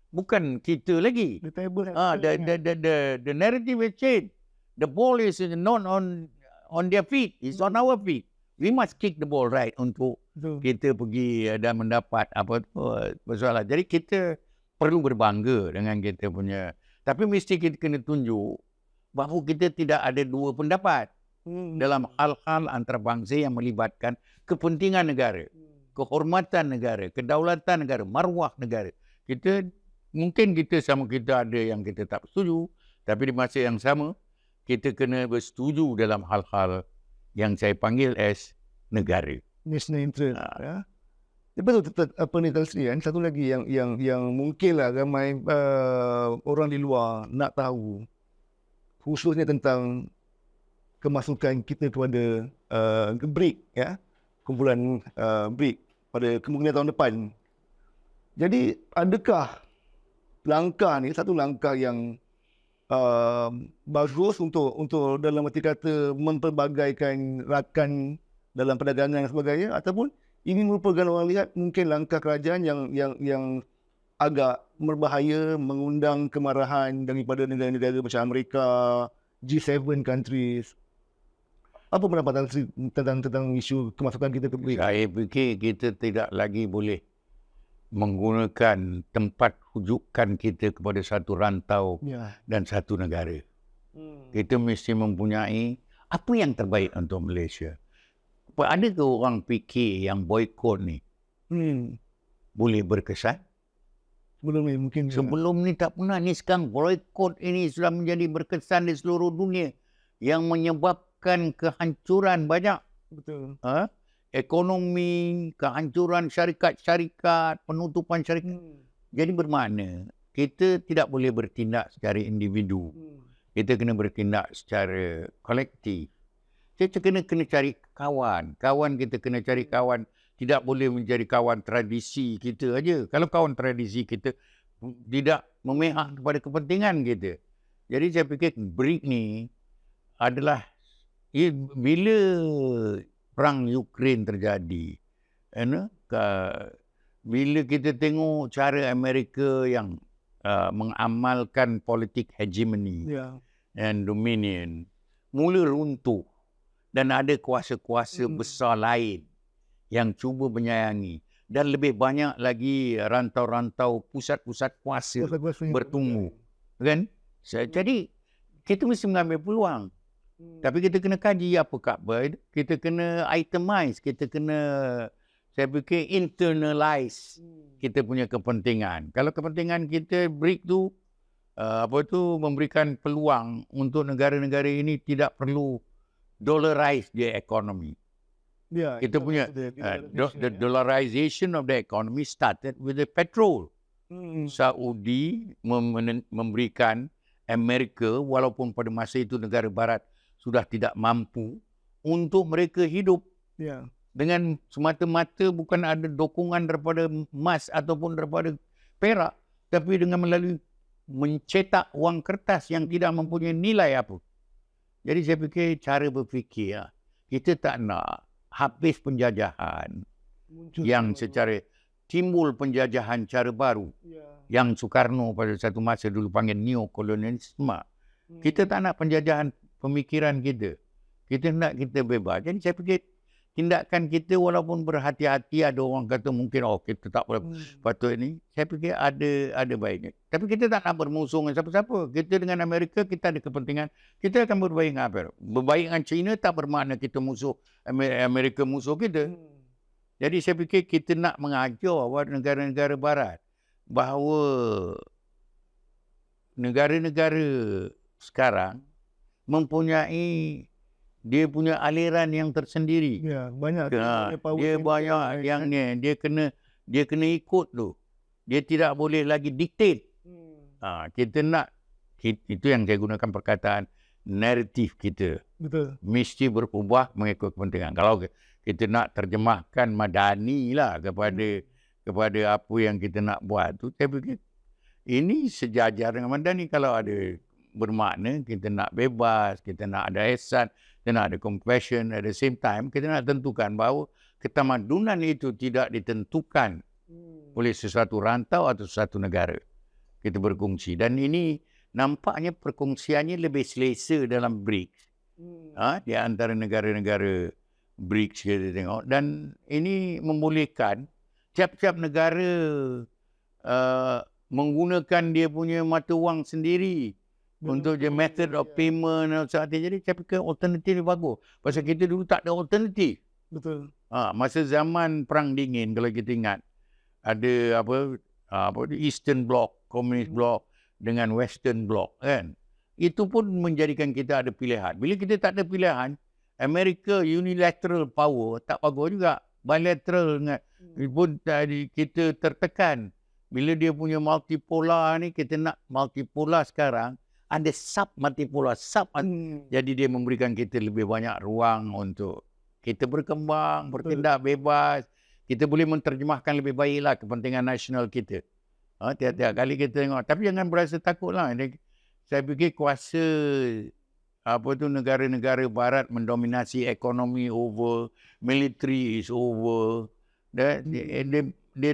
Bukan kita lagi. The narrative has changed. The ball is not on their feet. It's on our feet. We must kick the ball right untuk kita pergi dan mendapat persoalan. Jadi kita perlu berbangga dengan kita punya. Tapi mesti kita kena tunjuk bahawa kita tidak ada dua pendapat dalam hal-hal antarabangsa yang melibatkan kepentingan negara, kehormatan negara, kedaulatan negara, maruah negara. Mungkin kita sama kita ada yang kita tak setuju, tapi di masa yang sama, kita kena bersetuju dalam hal-hal yang saya panggil as negara. National interest. Ya. Betul apa ni Tan Sri kan? Satu lagi yang mungkinlah ramai orang di luar nak tahu, khususnya tentang kemasukan kita kepada BRIC, ya, kumpulan BRIC pada kemungkinan tahun depan. Jadi adakah langkah ni satu langkah yang bagus untuk dalam arti kata memperbagaikan rakan dalam perdagangan dan sebagainya, ataupun ini merupakan orang lihat mungkin langkah kerajaan yang agak berbahaya, mengundang kemarahan daripada negara-negara macam Amerika, G7 countries. Apa pendapat tentang isu kemasukan kita ke BRIC? Saya fikir kita tidak lagi boleh menggunakan tempat rujukan kita kepada satu rantau dan satu negara. Kita mesti mempunyai apa yang terbaik untuk Malaysia. Ada ke orang fikir yang boikot ni boleh berkesan? Sebelum ni tak pernah. Ni sekarang boikot ini sudah menjadi berkesan di seluruh dunia yang menyebabkan kehancuran banyak. Betul. Ekonomi, kehancuran syarikat-syarikat, penutupan syarikat. Jadi bermakna kita tidak boleh bertindak secara individu. Kita kena bertindak secara kolektif. Kita kena cari kawan. Kita kena cari kawan. Tidak boleh menjadi kawan tradisi kita aja. Kalau kawan tradisi kita tidak memihak kepada kepentingan kita. Jadi saya fikir BRIC ni adalah bila perang Ukraine terjadi, bila kita tengok cara Amerika yang mengamalkan politik hegemony and dominion, mula runtuh dan ada kuasa-kuasa besar lain yang cuba menyayangi, dan lebih banyak lagi rantau-rantau pusat-pusat kuasa bertumbuh, kan? Jadi kita mesti mengambil peluang. Tapi kita kena kaji apa khabar, kita kena itemize, kita kena, saya fikir, internalize kita punya kepentingan. Kalau kepentingan kita BRIC tu, memberikan peluang untuk negara-negara ini tidak perlu dollarize their economy. Kita punya, the dollarization of the economy started with the petrol. Saudi memberikan Amerika, walaupun pada masa itu negara barat sudah tidak mampu untuk mereka hidup dengan semata-mata bukan ada dukungan daripada emas ataupun daripada perak, tapi dengan melalui mencetak wang kertas yang tidak mempunyai nilai apa. Jadi saya fikir cara berfikir, kita tak nak habis penjajahan yang secara timbul penjajahan cara baru yang Soekarno pada satu masa dulu panggil neokolonialisme. Kita tak nak penjajahan pemikiran kita. Kita nak kita bebas. Jadi saya fikir tindakan kita walaupun berhati-hati, ada orang kata mungkin kita tak boleh patut ini. Saya fikir ada baiknya. Tapi kita tak nak bermusuh dengan siapa-siapa. Kita dengan Amerika kita ada kepentingan. Kita akan berbaik dengan apa? Berbaik dengan China tak bermakna kita musuh Amerika musuh kita. Jadi saya fikir kita nak mengajar negara-negara barat bahawa negara-negara sekarang mempunyai dia punya aliran yang tersendiri. Ya, banyak. Dia banyak yang ni, dia kena ikut tu. Dia tidak boleh lagi dictate. Kita nak itu yang saya gunakan perkataan naratif kita. Betul. Mesti berubah mengikut kepentingan. Kalau kita nak terjemahkan madani lah kepada apa yang kita nak buat tu, saya fikir ini sejajar dengan madani. Kalau ada bermakna kita nak bebas, kita nak ada ihsan, kita nak ada compassion, at the same time kita nak tentukan bahawa ketamadunan itu tidak ditentukan oleh sesuatu rantau atau sesuatu negara. Kita berkongsi dan ini nampaknya perkongsiannya lebih selesa dalam BRICS. Di antara negara-negara BRICS kita tengok, dan ini membolehkan tiap-tiap negara menggunakan dia punya mata wang sendiri untuk the method of payment dan sebagainya. Jadi saya fikir alternatif ni bagus. Pasal kita dulu tak ada alternatif. Betul. Masa zaman Perang Dingin, kalau kita ingat, ada Eastern Bloc, Communist Bloc dengan Western Bloc kan. Itu pun menjadikan kita ada pilihan. Bila kita tak ada pilihan, Amerika unilateral power tak bagus juga. Bilateral pun kita tertekan. Bila dia punya multipolar ni, kita nak multipolar sekarang, ada sub-multipolar. Jadi dia memberikan kita lebih banyak ruang untuk kita berkembang, bertindak bebas. Kita boleh menterjemahkan lebih baiklah kepentingan nasional kita. Tiap-tiap kali kita tengok. Tapi jangan berasa takutlah. Saya fikir kuasa negara-negara barat mendominasi ekonomi over, military is over. Dia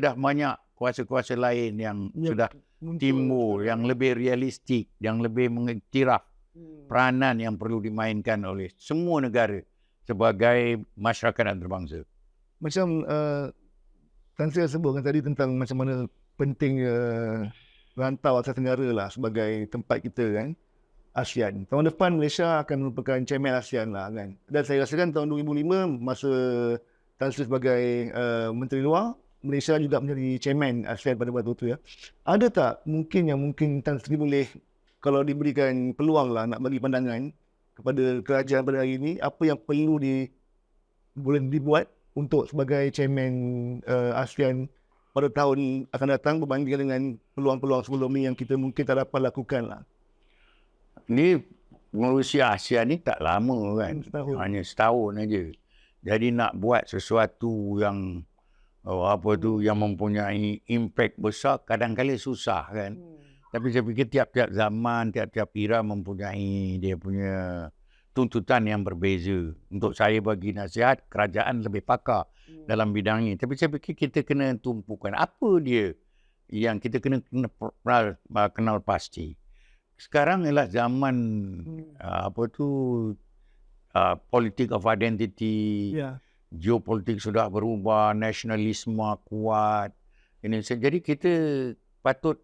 dah banyak kuasa-kuasa lain yang sudah timbul, yang lebih realistik, yang lebih mengiktiraf peranan yang perlu dimainkan oleh semua negara sebagai masyarakat antarabangsa. Macam Tan Sri sebutkan tadi tentang macam mana pentingnya rantau Asia Tenggara lah sebagai tempat kita kan, ASEAN. Tahun depan Malaysia akan merupakan chairman ASEAN lah kan. Dan saya rasakan tahun 2005 masa Tan Sri sebagai Menteri Luar, Malaysia juga menjadi chairman ASEAN pada waktu itu ya. Ada tak mungkin Tan Sri boleh, kalau diberikan peluang lah nak bagi pandangan kepada kerajaan pada hari ini, apa yang perlu boleh dibuat untuk sebagai chairman ASEAN pada tahun akan datang berbanding dengan peluang-peluang sebelum ni yang kita mungkin tak dapat lakukan lah. Ni mengurusi ASEAN ni tak lama kan. Hanya setahun aja. Jadi nak buat sesuatu yang yang mempunyai impact besar kadang-kadang susah kan. Tapi saya fikir tiap-tiap zaman, tiap-tiap era mempunyai dia punya tuntutan yang berbeza. Untuk saya bagi nasihat, kerajaan lebih pakar dalam bidang ini. Tapi saya fikir kita kena tumpukan apa dia yang kita kena kenal pasti. Sekarang ialah zaman politik of identity. Geopolitik sudah berubah, nasionalisme kuat. Jadi kita patut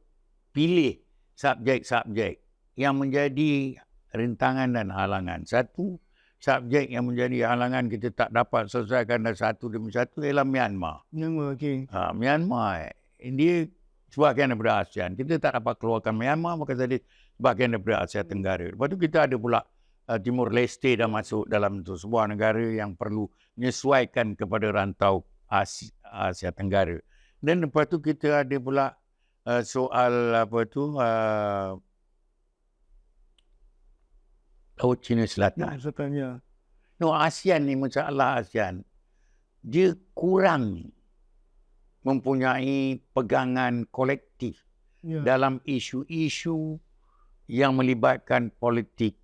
pilih subjek-subjek yang menjadi rintangan dan halangan. Satu subjek yang menjadi halangan kita tak dapat selesaikan dan satu demi satu ialah Myanmar. Myanmar dia sebahagian daripada ASEAN. Kita tak dapat keluarkan Myanmar, maka jadi sebahagian daripada Asia Tenggara. Lepas tu kita ada pula Timur Leste dah masuk dalam tu, sebuah negara yang perlu menyesuaikan kepada rantau Asia Tenggara. Dan lepas tu kita ada pula soal Laut Cina Selatan. ASEAN ni, masalah ASEAN, dia kurang mempunyai pegangan kolektif dalam isu-isu yang melibatkan politik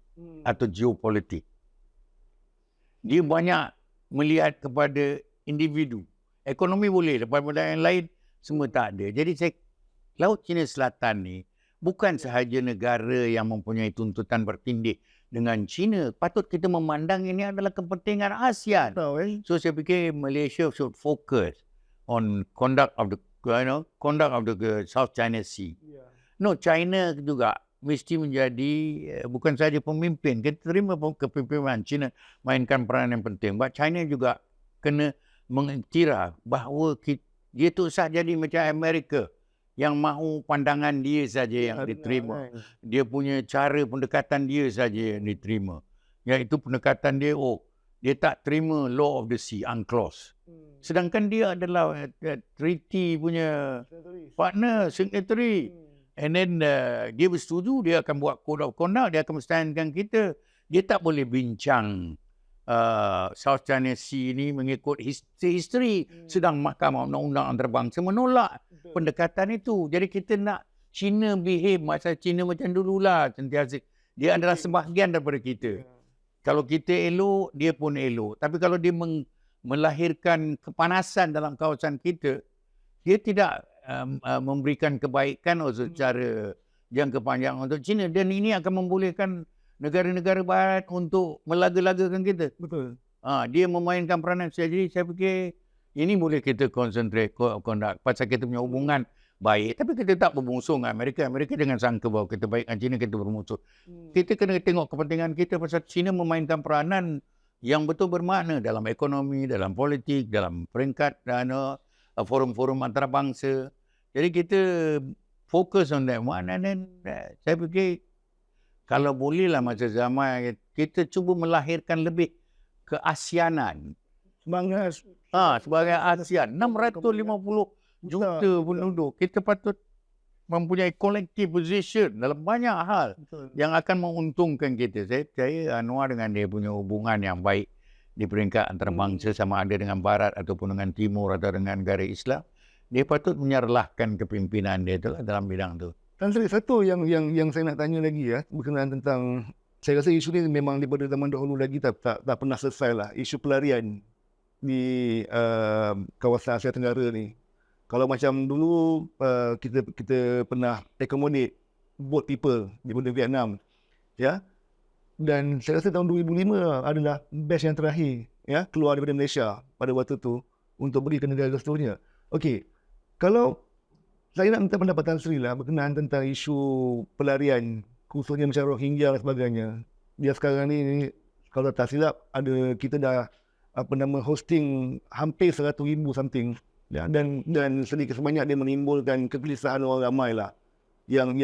atau geopolitik. Dia banyak melihat kepada individu. Ekonomi boleh, daripada yang lain semua tak ada. Jadi Laut Cina Selatan ni bukan sahaja negara yang mempunyai tuntutan bertindih dengan China. Patut kita memandang ini adalah kepentingan ASEAN. So saya fikir Malaysia should focus on conduct of the South China Sea. No, China juga mesti menjadi bukan saja pemimpin. Kita terima kepimpinan China mainkan peranan yang penting. But China juga kena mengiktiraf bahawa dia tu sah jadi macam Amerika yang mahu pandangan dia saja yang diterima. Dia punya cara pendekatan dia saja yang diterima. Iaitu pendekatan dia, dia tak terima law of the sea, UNCLOS. Sedangkan dia adalah treaty punya partner, signatory. And then dia bersetuju, dia akan buat code of conduct, dia akan menstamkan kita. Dia tak boleh bincang South China Sea ni mengikut history. Sedang Mahkamah Undang-Undang Antarabangsa menolak pendekatan itu. Jadi kita nak China behave masa China macam dululah sentiasa. Dia adalah sebahagian daripada kita. Kalau kita elok, dia pun elok. Tapi kalau dia melahirkan kepanasan dalam kawasan kita, dia tidak memberikan kebaikan secara jangka panjang untuk China. Dan ini akan membolehkan negara-negara barat untuk melaga-lagakan kita. Betul. Dia memainkan peranan. Jadi saya fikir ini boleh kita concentrate conduct pasal kita punya hubungan baik. Tapi kita tak bermusuh dengan Amerika. Amerika jangan sangka bahawa kita baik dengan China, kita bermusuh. Kita kena tengok kepentingan kita pasal China memainkan peranan yang betul bermakna dalam ekonomi, dalam politik, dalam peringkat forum-forum antarabangsa. Jadi kita fokus on that one. And then saya fikir kalau bolehlah masa zaman kita cuba melahirkan lebih keasianan. Sebagai ASEAN 650 juta penduduk. Kita patut mempunyai collective position dalam banyak hal yang akan menguntungkan kita. Saya percaya Anwar dengan dia punya hubungan yang baik di peringkat antarabangsa sama ada dengan barat ataupun dengan timur atau dengan negara Islam, dia patut menyerlahkan kepimpinan dia itulah dalam bidang tu. Tan Sri, satu yang saya nak tanya lagi berkenaan tentang, saya rasa isu ni memang daripada zaman dahulu lagi tak pernah selesai lah, isu pelarian di kawasan Asia Tenggara ni. Kalau macam dulu kita pernah accommodate boat people di Vietnam, ya. Dan saya rasa tahun 2005 adalah batch yang terakhir keluar daripada Malaysia pada waktu tu untuk pergi ke negara seterusnya. Okey, kalau saya nak minta pendapat Tan Sri lah berkenaan tentang isu pelarian, khususnya macam Rohingya dan sebagainya. Dia sekarang ni, kalau tak silap, kita dah hosting hampir 100,000 something. Ya, dan sedikit sebanyak dia menimbulkan kegelisahan orang ramai lah yang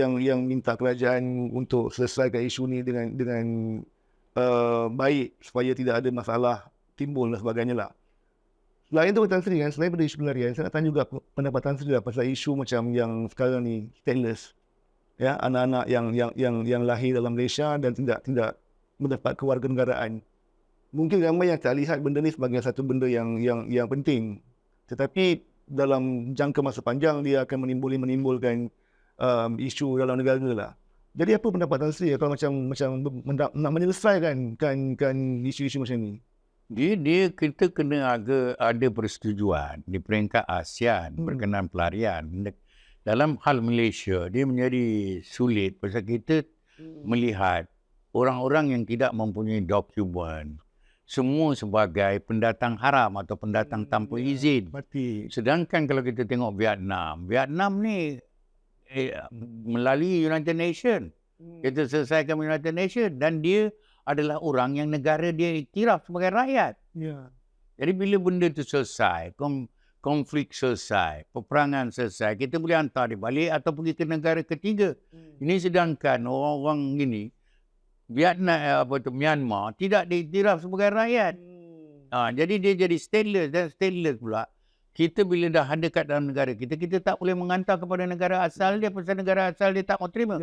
minta kerajaan untuk selesaikan isu ni dengan baik supaya tidak ada masalah timbul dan sebagainya lah. Selain itu Tan Sri selain pada isu pelarian, saya nak tanya juga pendapat Tan Sri lah pasal isu macam yang sekarang ni stateless, ya, anak-anak yang lahir dalam Malaysia dan tidak mendapat kewarganegaraan. Mungkin ramai yang tak lihat benda ni sebagai satu benda yang penting, tetapi dalam jangka masa panjang dia akan menimbulkan isu dalam negara lah. Jadi apa pendapat Tan Sri kalau macam nak menyelesaikan kan isu-isu macam ni? Kita kena ada persetujuan di peringkat ASEAN berkenaan pelarian. Dalam hal Malaysia, dia menjadi sulit pasal kita melihat orang-orang yang tidak mempunyai dokumen semua sebagai pendatang haram atau pendatang tanpa izin. Sedangkan kalau kita tengok Vietnam ni melalui United Nations. Kita selesaikan United Nations dan dia adalah orang yang negara dia iktiraf sebagai rakyat. Jadi bila benda itu selesai, konflik selesai, peperangan selesai, kita boleh hantar dia balik atau pergi ke negara ketiga. Ini sedangkan orang-orang ini Myanmar tidak diiktiraf sebagai rakyat. Jadi dia jadi stateless, dan stateless pula kita bila dah ada kat dalam negara kita tak boleh mengantar kepada negara asal dia pasal negara asal dia tak mau terima.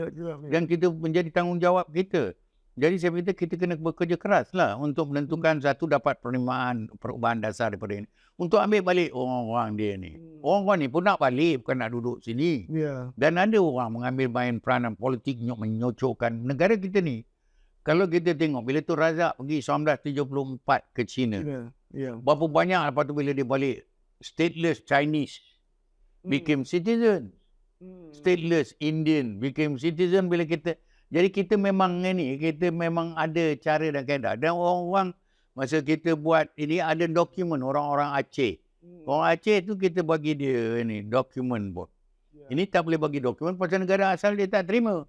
Dan kita menjadi tanggungjawab kita. Jadi saya kata kita kena bekerja keras lah untuk menentukan satu dapat penerimaan perubahan dasar daripada ini. Untuk ambil balik orang-orang dia ni. Orang-orang ni pun nak balik, bukan nak duduk sini. Dan ada orang mengambil main peranan politik menyocokkan negara kita ni. Kalau kita tengok, bila tu Razak pergi 1974 ke China. Berapa banyak lepas tu bila dia balik, stateless Chinese became citizen. Stateless Indian became citizen bila kita. Jadi kita memang kita memang ada cara dan kaedah. Dan orang-orang masa kita buat ini ada dokumen orang-orang Aceh. Orang Aceh tu kita bagi dia dokumen pun. Ini tak boleh bagi dokumen pasal negara asal dia tak terima.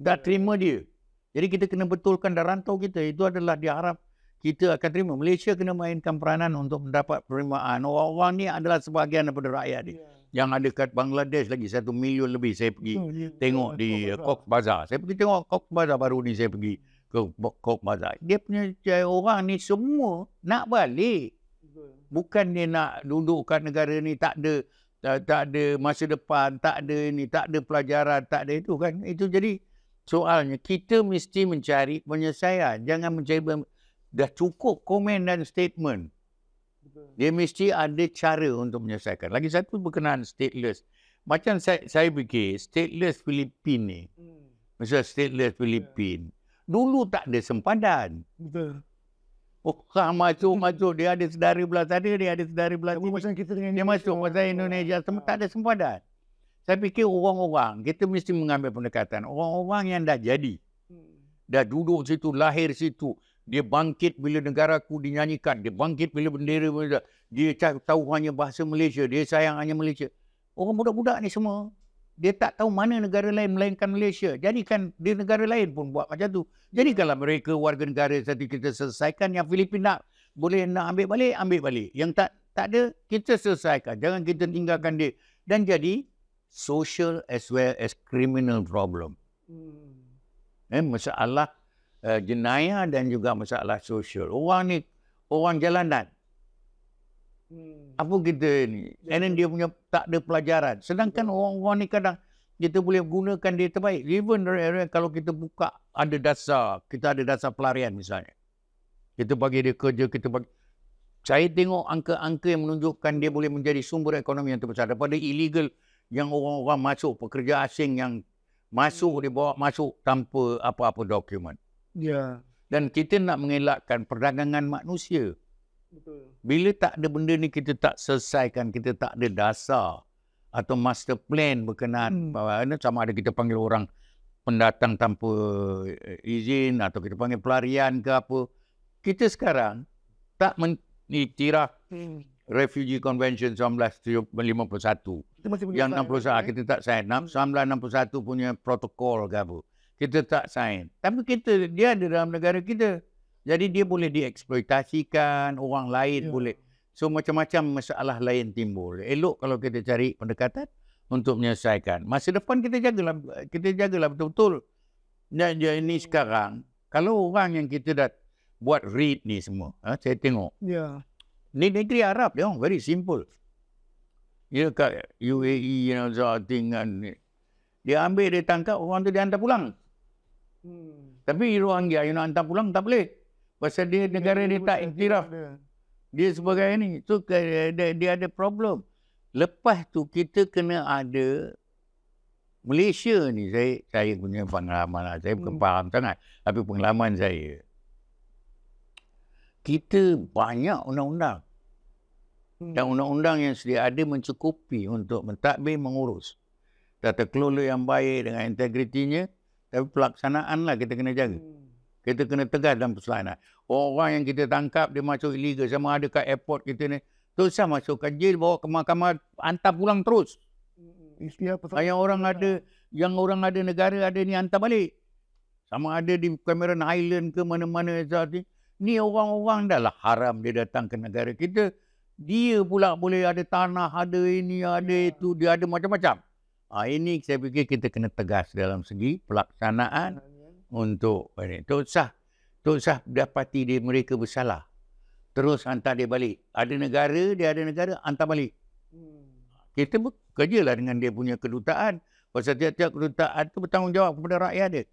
Tak terima dia. Jadi kita kena betulkan dan rantau kita. Itu adalah diharap kita akan terima. Malaysia kena mainkan peranan untuk mendapat penerimaan. Orang-orang ni adalah sebahagian daripada rakyat dia. Yang ada kat Bangladesh lagi 1 million lebih. Saya pergi tengok di Cox's Bazar. Saya pergi tengok Cox's Bazar baru ni, saya pergi ke Cox's Bazar. Dia punya orang ni semua nak balik. Bukan dia nak duduk kat negara ni, tak ada masa depan, tak ada tak ada pelajaran, tak ada itu kan. Itu jadi soalnya kita mesti mencari penyelesaian. Jangan mencari dah cukup komen dan statement. Dia mesti ada cara untuk menyelesaikan. Lagi satu berkenaan stateless. Macam saya fikir stateless Filipin ni. Misal stateless Filipin. Dulu tak ada sempadan. Betul. Orang masuk dia ada saudara belah sana, dia ada saudara belah sini. Macam kita dengan dia masuk pasal Indonesia tak ada sempadan. Saya fikir orang-orang kita mesti mengambil pendekatan orang-orang yang dah jadi. Dah duduk situ, lahir situ. Dia bangkit bila negaraku dinyanyikan. Dia bangkit bila bendera. Dia tahu hanya bahasa Malaysia. Dia sayang hanya Malaysia. Orang budak-budak ni semua, dia tak tahu mana negara lain melainkan Malaysia. Jadikan di negara lain pun buat macam tu. Jadikanlah mereka warga negara satu kita selesaikan. Yang Filipin boleh nak ambil balik. Yang tak ada, kita selesaikan. Jangan kita tinggalkan dia. Dan jadi social as well as criminal problem. Masalah jenayah dan juga masalah sosial. Orang ni orang jalanan. Apa kita ni? And then dia punya tak ada pelajaran. Sedangkan orang-orang ni kadang kita boleh gunakan dia terbaik. Even kalau kita buka ada dasar, kita ada dasar pelarian misalnya. Kita bagi dia kerja, saya tengok angka-angka yang menunjukkan dia boleh menjadi sumber ekonomi yang terbesar daripada illegal yang orang-orang masuk, pekerja asing yang masuk, dibawa masuk tanpa apa-apa dokumen. Ya. Dan kita nak mengelakkan perdagangan manusia. Betul. Bila tak ada benda ni kita tak selesaikan, kita tak ada dasar atau master plan berkenaan sama ada kita panggil orang pendatang tanpa izin atau kita panggil pelarian ke apa. Kita sekarang tak mengiktiraf Refugee Convention 1951. Yang 61 kita tak sign. 1961 punya protokol ke apa. Kita tak sign. Tapi dia ada dalam negara kita. Jadi dia boleh dieksploitasikan, orang lain boleh. So macam-macam masalah lain timbul. Elok kalau kita cari pendekatan untuk menyelesaikan. Masa depan kita jagalah betul-betul. Dan ini sekarang, kalau orang yang kita dah buat read ni semua, saya tengok. Ya. Ni negeri Arab dia orang very simple. Dia kat UAE dia ambil, dia tangkap, orang tu dia hantar pulang. Tapi Rohingya yang nak hantar pulang tak boleh. Pasal dia negara dia tak iktiraf. Dia sebagai ni. So dia ada problem. Lepas tu kita kena ada Malaysia ni. Saya punya pengalaman. Saya bukan faham sangat. Tapi pengalaman saya. Kita banyak undang-undang. Dan undang-undang yang sedia ada mencukupi untuk mentadbir mengurus. Tata kelola yang baik dengan integritinya. Tapi pelaksanaan lah kita kena jaga. Kita kena tegas dalam pelaksanaan. Orang yang kita tangkap, dia masuk illegal. Sama ada kat airport kita ni. Terus masuk ke jail, bawa ke mahkamah, hantar pulang terus. Yang orang ada negara ada ni hantar balik. Sama ada di Cameron Highland ke mana-mana. Ni orang-orang dah lah haram dia datang ke negara kita. Dia pula boleh ada tanah, ada ini, ada itu. Dia ada macam-macam. Ini saya fikir kita kena tegas dalam segi pelaksanaan untuk ini. Tok Sah dapati mereka bersalah. Terus hantar dia balik. Ada negara, hantar balik. Kita bekerjalah dengan dia punya kedutaan. Pasal tiap-tiap kedutaan itu bertanggungjawab kepada rakyat dia.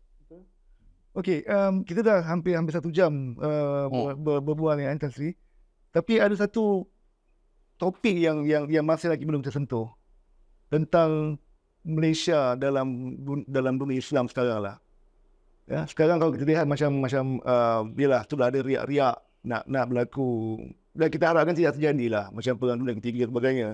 Okey, kita dah hampir 1 jam berbual dengan Tan Sri. Tapi ada satu topik yang masih lagi belum tersentuh. Tentang Malaysia dalam dunia Islam sekarang lah. Ya, sekarang kalau kita lihat macam yalah sudah ada riak-riak nak berlaku. Dan kita harapkan tidak terjadi lah macam Perang Dunia Ketiga dan sebagainya.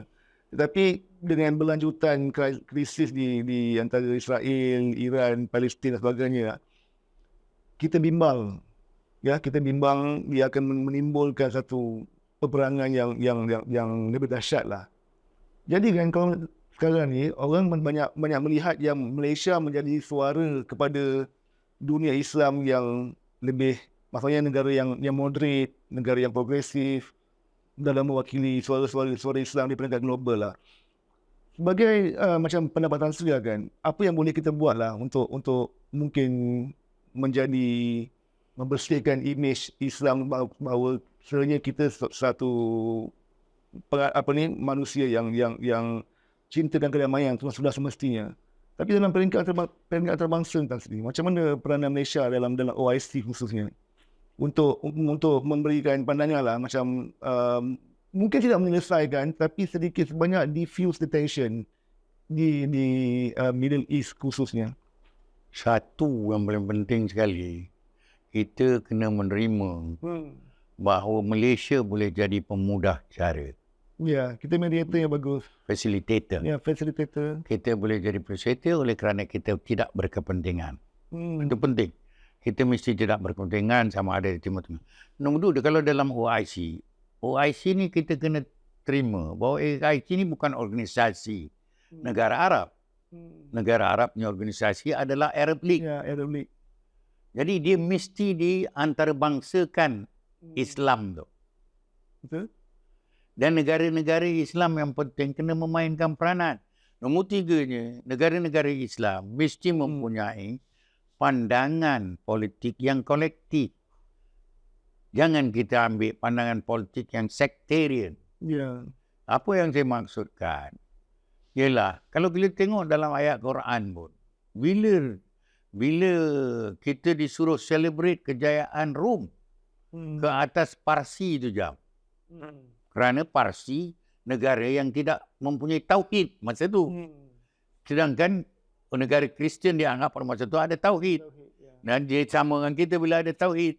Tetapi dengan berlanjutan krisis di antara Israel, Iran, Palestin dan sebagainya, kita bimbang. Ya, kita bimbang dia akan menimbulkan satu peperangan yang lebih dahsyat lah. Jadi kan kalau sekarang ni orang banyak melihat yang Malaysia menjadi suara kepada dunia Islam yang lebih, maksudnya negara yang moderate, negara yang progresif dalam mewakili suara Islam di peringkat global lah. Sebagai macam pendapatan Sri kan, apa yang boleh kita buat lah untuk mungkin membersihkan imej Islam bahawa sebenarnya kita satu manusia yang cinta dan kedamaian sudah semestinya. Tapi dalam peringkat antarabangsa Tan Sri, macam mana peranan Malaysia dalam OIC khususnya untuk memberikan pandangan lah macam mungkin tidak menyelesaikan tapi sedikit sebanyak diffuse the tension di Middle East khususnya. Satu yang paling penting sekali, kita kena menerima bahawa Malaysia boleh jadi pemudah cara. Ya, kita mediator yang bagus. Facilitator. Ya, facilitator. Kita boleh jadi facilitator oleh kerana kita tidak berkepentingan. Itu penting. Kita mesti tidak berkepentingan sama ada di Timur Tengah. Nombor dua, kalau dalam OIC ni kita kena terima bahawa OIC ni bukan organisasi negara Arab. Negara Arab punya organisasi adalah Arab League. Ya, Arab League. Jadi dia mesti diantarabangsakan Islam tu. Betul. Dan negara-negara Islam yang penting kena memainkan peranan. Nombor tiganya, negara-negara Islam mesti mempunyai pandangan politik yang kolektif. Jangan kita ambil pandangan politik yang sectarian. Ya. Apa yang saya maksudkan? Ialah, kalau kita tengok dalam ayat Quran pun, bila kita disuruh celebrate kejayaan Rom ke atas Parsi itu jam. Kerana Parsi negara yang tidak mempunyai tauhid masa itu. Sedangkan negara Kristian dianggap pada masa itu ada tauhid. Dan dia sama dengan kita bila ada tauhid.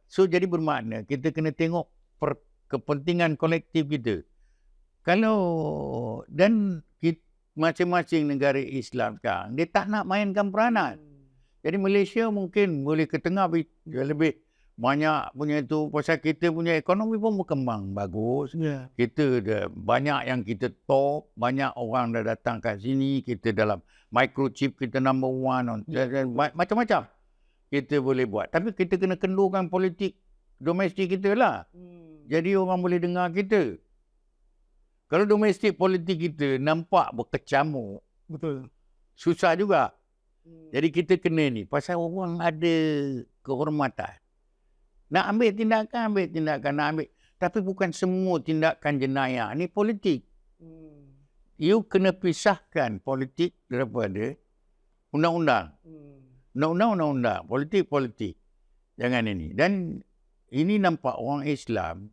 So jadi bermakna kita kena tengok kepentingan kolektif kita. Dan masing-masing negara Islam sekarang, dia tak nak mainkan peranan. Jadi Malaysia mungkin boleh ke tengah lebih banyak punya itu, pasal kita punya ekonomi pun berkembang bagus. Yeah. Kita banyak yang kita top, banyak orang dah datang kat sini, kita dalam microchip kita number one, macam-macam kita boleh buat. Tapi kita kena kendurkan politik domestik kita lah. Jadi orang boleh dengar kita. Kalau domestik politik kita nampak berkecamuk, betul, susah juga. Jadi kita kena ni, pasal orang ada kehormatan. Nak ambil tindakan. Nak ambil. Tapi bukan semua tindakan jenayah. Ni politik. You kena pisahkan politik daripada undang-undang. Undang-undang. Politik. Jangan ini. Dan ini nampak orang Islam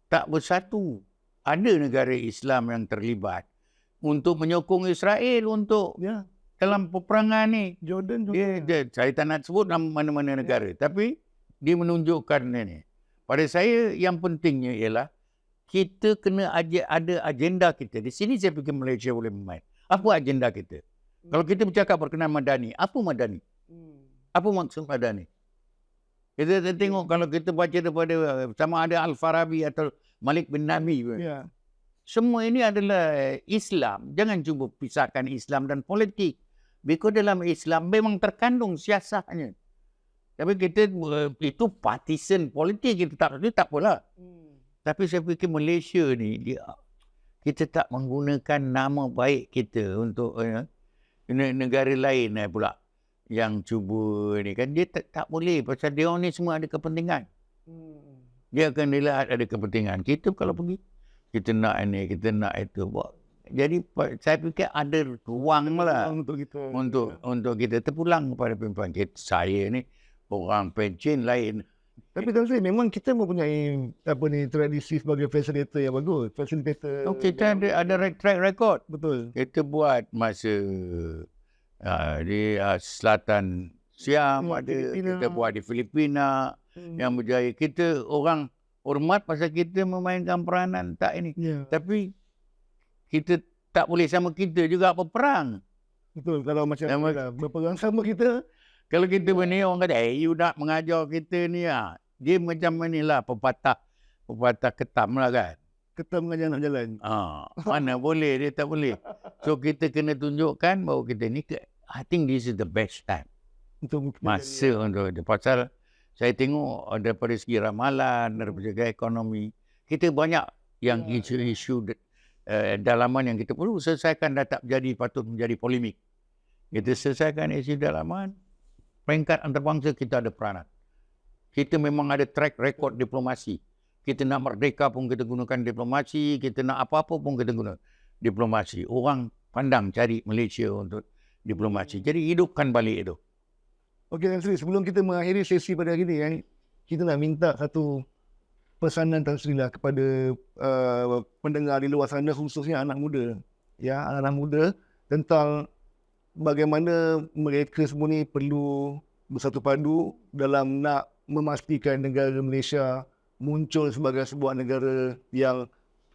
tak bersatu. Ada negara Islam yang terlibat untuk menyokong Israel untuk dalam peperangan ni. Jordan juga. Saya tak nak sebut mana-mana negara. Tapi dia menunjukkan ini. Pada saya yang pentingnya ialah kita kena ada agenda kita. Di sini saya fikir Malaysia boleh bermain. Apa agenda kita? Kalau kita bercakap berkenaan Madani, apa Madani? Apa maksud Madani? Kita tengok kalau kita baca daripada sama ada Al-Farabi atau Malik bin Nabi. Ya. Semua ini adalah Islam. Jangan cuba pisahkan Islam dan politik. Because dalam Islam memang terkandung siasatnya. Tapi kita itu partisan politik, kita tak apalah. Tapi saya fikir Malaysia ni, kita tak menggunakan nama baik kita untuk negara lain pula yang cuba ni kan. Dia tak boleh, pasal dia orang ni semua ada kepentingan. Dia akan dilihat ada kepentingan. Kita kalau pergi, kita nak ini, kita nak itu. Jadi saya fikir ada ruang lah untuk kita terpulang kepada pimpinan kita. Saya ni orang pencen lain. Tapi Tan Sri, memang kita mempunyai tradisi sebagai facilitator yang bagus. Facilitator. Kita ada track record. Betul. Kita buat masa di Selatan Siam, kita buat di Filipina yang berjaya. Kita orang hormat pasal kita memainkan peranan tak ini. Yeah. Tapi kita tak boleh sama kita juga berperang. Betul, kalau macam Nama- kita berperang sama kita, Kalau kita ni orang kata, you nak mengajar kita ni lah. Dia macam inilah pepatah ketam lah kan. kita mengajar nak jalan. Mana boleh, dia tak boleh. So kita kena tunjukkan bahawa kita ni, I think this is the best time. Untuk Masa untuk itu. Pasal saya tengok daripada segi ramalan, daripada segi ekonomi, kita banyak yang isu-isu dalaman yang kita perlu selesaikan dah tak patut menjadi polemik. Kita selesaikan isu dalaman, peringkat antarabangsa kita ada peranan. Kita memang ada track record diplomasi. Kita nak merdeka pun kita gunakan diplomasi, kita nak apa-apa pun kita guna diplomasi. Orang pandang cari Malaysia untuk diplomasi. Jadi hidupkan balik itu. Okey, Tan Sri, sebelum kita mengakhiri sesi pada hari ini kan, kita nak minta satu pesanan Tan Sri lah kepada pendengar di luar sana, khususnya anak muda. Ya, anak muda tentang bagaimana mereka semua ni perlu bersatu padu dalam nak memastikan negara Malaysia muncul sebagai sebuah negara yang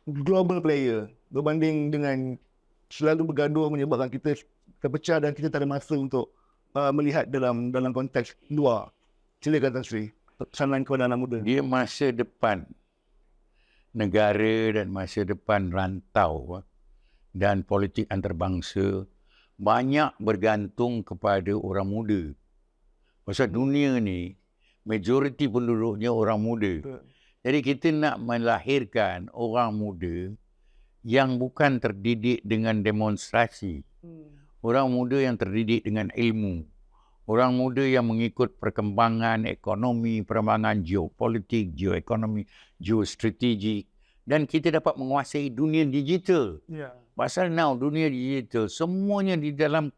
global player berbanding dengan selalu bergaduh menyebabkan kita terpecah dan kita tak ada masa untuk melihat dalam konteks luar. Silakan Tan Sri, pesanan kepada anak muda. Dia masa depan negara dan masa depan rantau dan politik antarabangsa banyak bergantung kepada orang muda. Pasal dunia ni, majoriti penduduknya orang muda. Jadi kita nak melahirkan orang muda yang bukan terdidik dengan demonstrasi. Orang muda yang terdidik dengan ilmu. Orang muda yang mengikut perkembangan ekonomi, perkembangan geopolitik, geoekonomi, geostrategi. Dan kita dapat menguasai dunia digital. Pasal now dunia digital, semuanya di dalam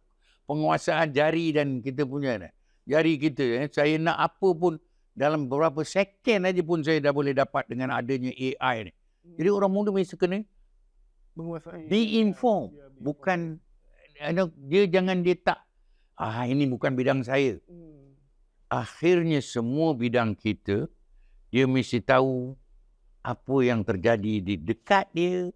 penguasaan jari dan kita punya jari kita. Saya nak apa pun dalam beberapa second aja pun saya dah boleh dapat dengan adanya AI ni. Jadi orang muda mesti kena Menguasai. be informed. Bukan, dia jangan dia tak, ini bukan bidang saya. Akhirnya semua bidang kita, dia mesti tahu apa yang terjadi di dekat dia,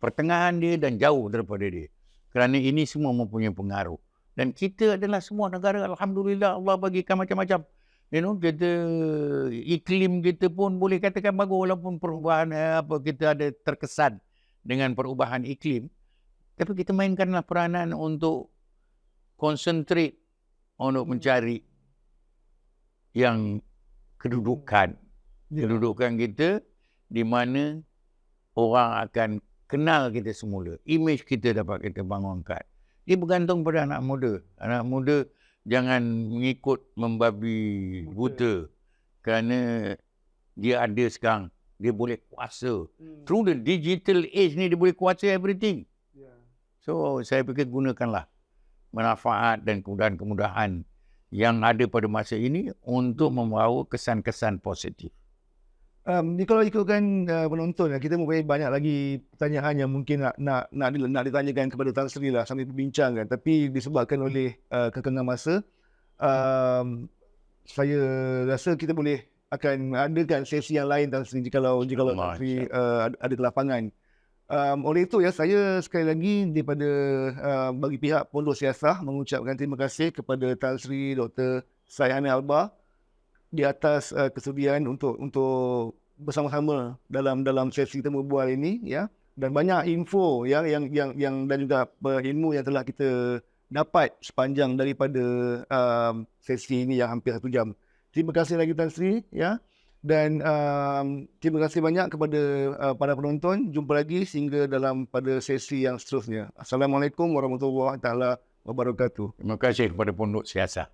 pertengahan dia dan jauh daripada dia. Kerana ini semua mempunyai pengaruh. Dan kita adalah semua negara, alhamdulillah Allah bagikan macam-macam. Kita iklim kita pun boleh katakan bagus walaupun perubahan kita ada terkesan dengan perubahan iklim. Tapi kita mainkanlah peranan untuk concentrate untuk mencari yang kedudukan kita di mana orang akan kenal kita semula. Image kita dapat kita bangunkan. Dia bergantung pada anak muda. Anak muda jangan mengikut membabi buta. Kerana dia ada sekarang. Dia boleh kuasa. Through the digital age ni dia boleh kuasa everything. So saya fikir gunakanlah manfaat dan kemudahan-kemudahan yang ada pada masa ini untuk membawa kesan-kesan positif. Kalau ikutkan penonton, kita mempunyai banyak lagi pertanyaan yang mungkin nak ditanyakan kepada Tan Sri lah sambil berbincang kan. Tapi disebabkan oleh kekangan masa, saya rasa kita boleh akan adakan sesi yang lain Tan Sri jikalau Tan Sri ada di lapangan. Oleh itu saya sekali lagi daripada bagi pihak Pondok Siasah mengucapkan terima kasih kepada Tan Sri Dr. Syed Hamid Albar di atas kesudian untuk bersama-sama dalam sesi kita berbual ini ya, dan banyak info yang dan juga ilmu yang telah kita dapat sepanjang daripada sesi ini yang hampir 1 jam. Terima kasih lagi Tan Sri ya, dan terima kasih banyak kepada para penonton. Jumpa lagi sehingga pada sesi yang seterusnya. Assalamualaikum warahmatullahi taala wabarakatuh. Terima kasih kepada Pondok Siasah.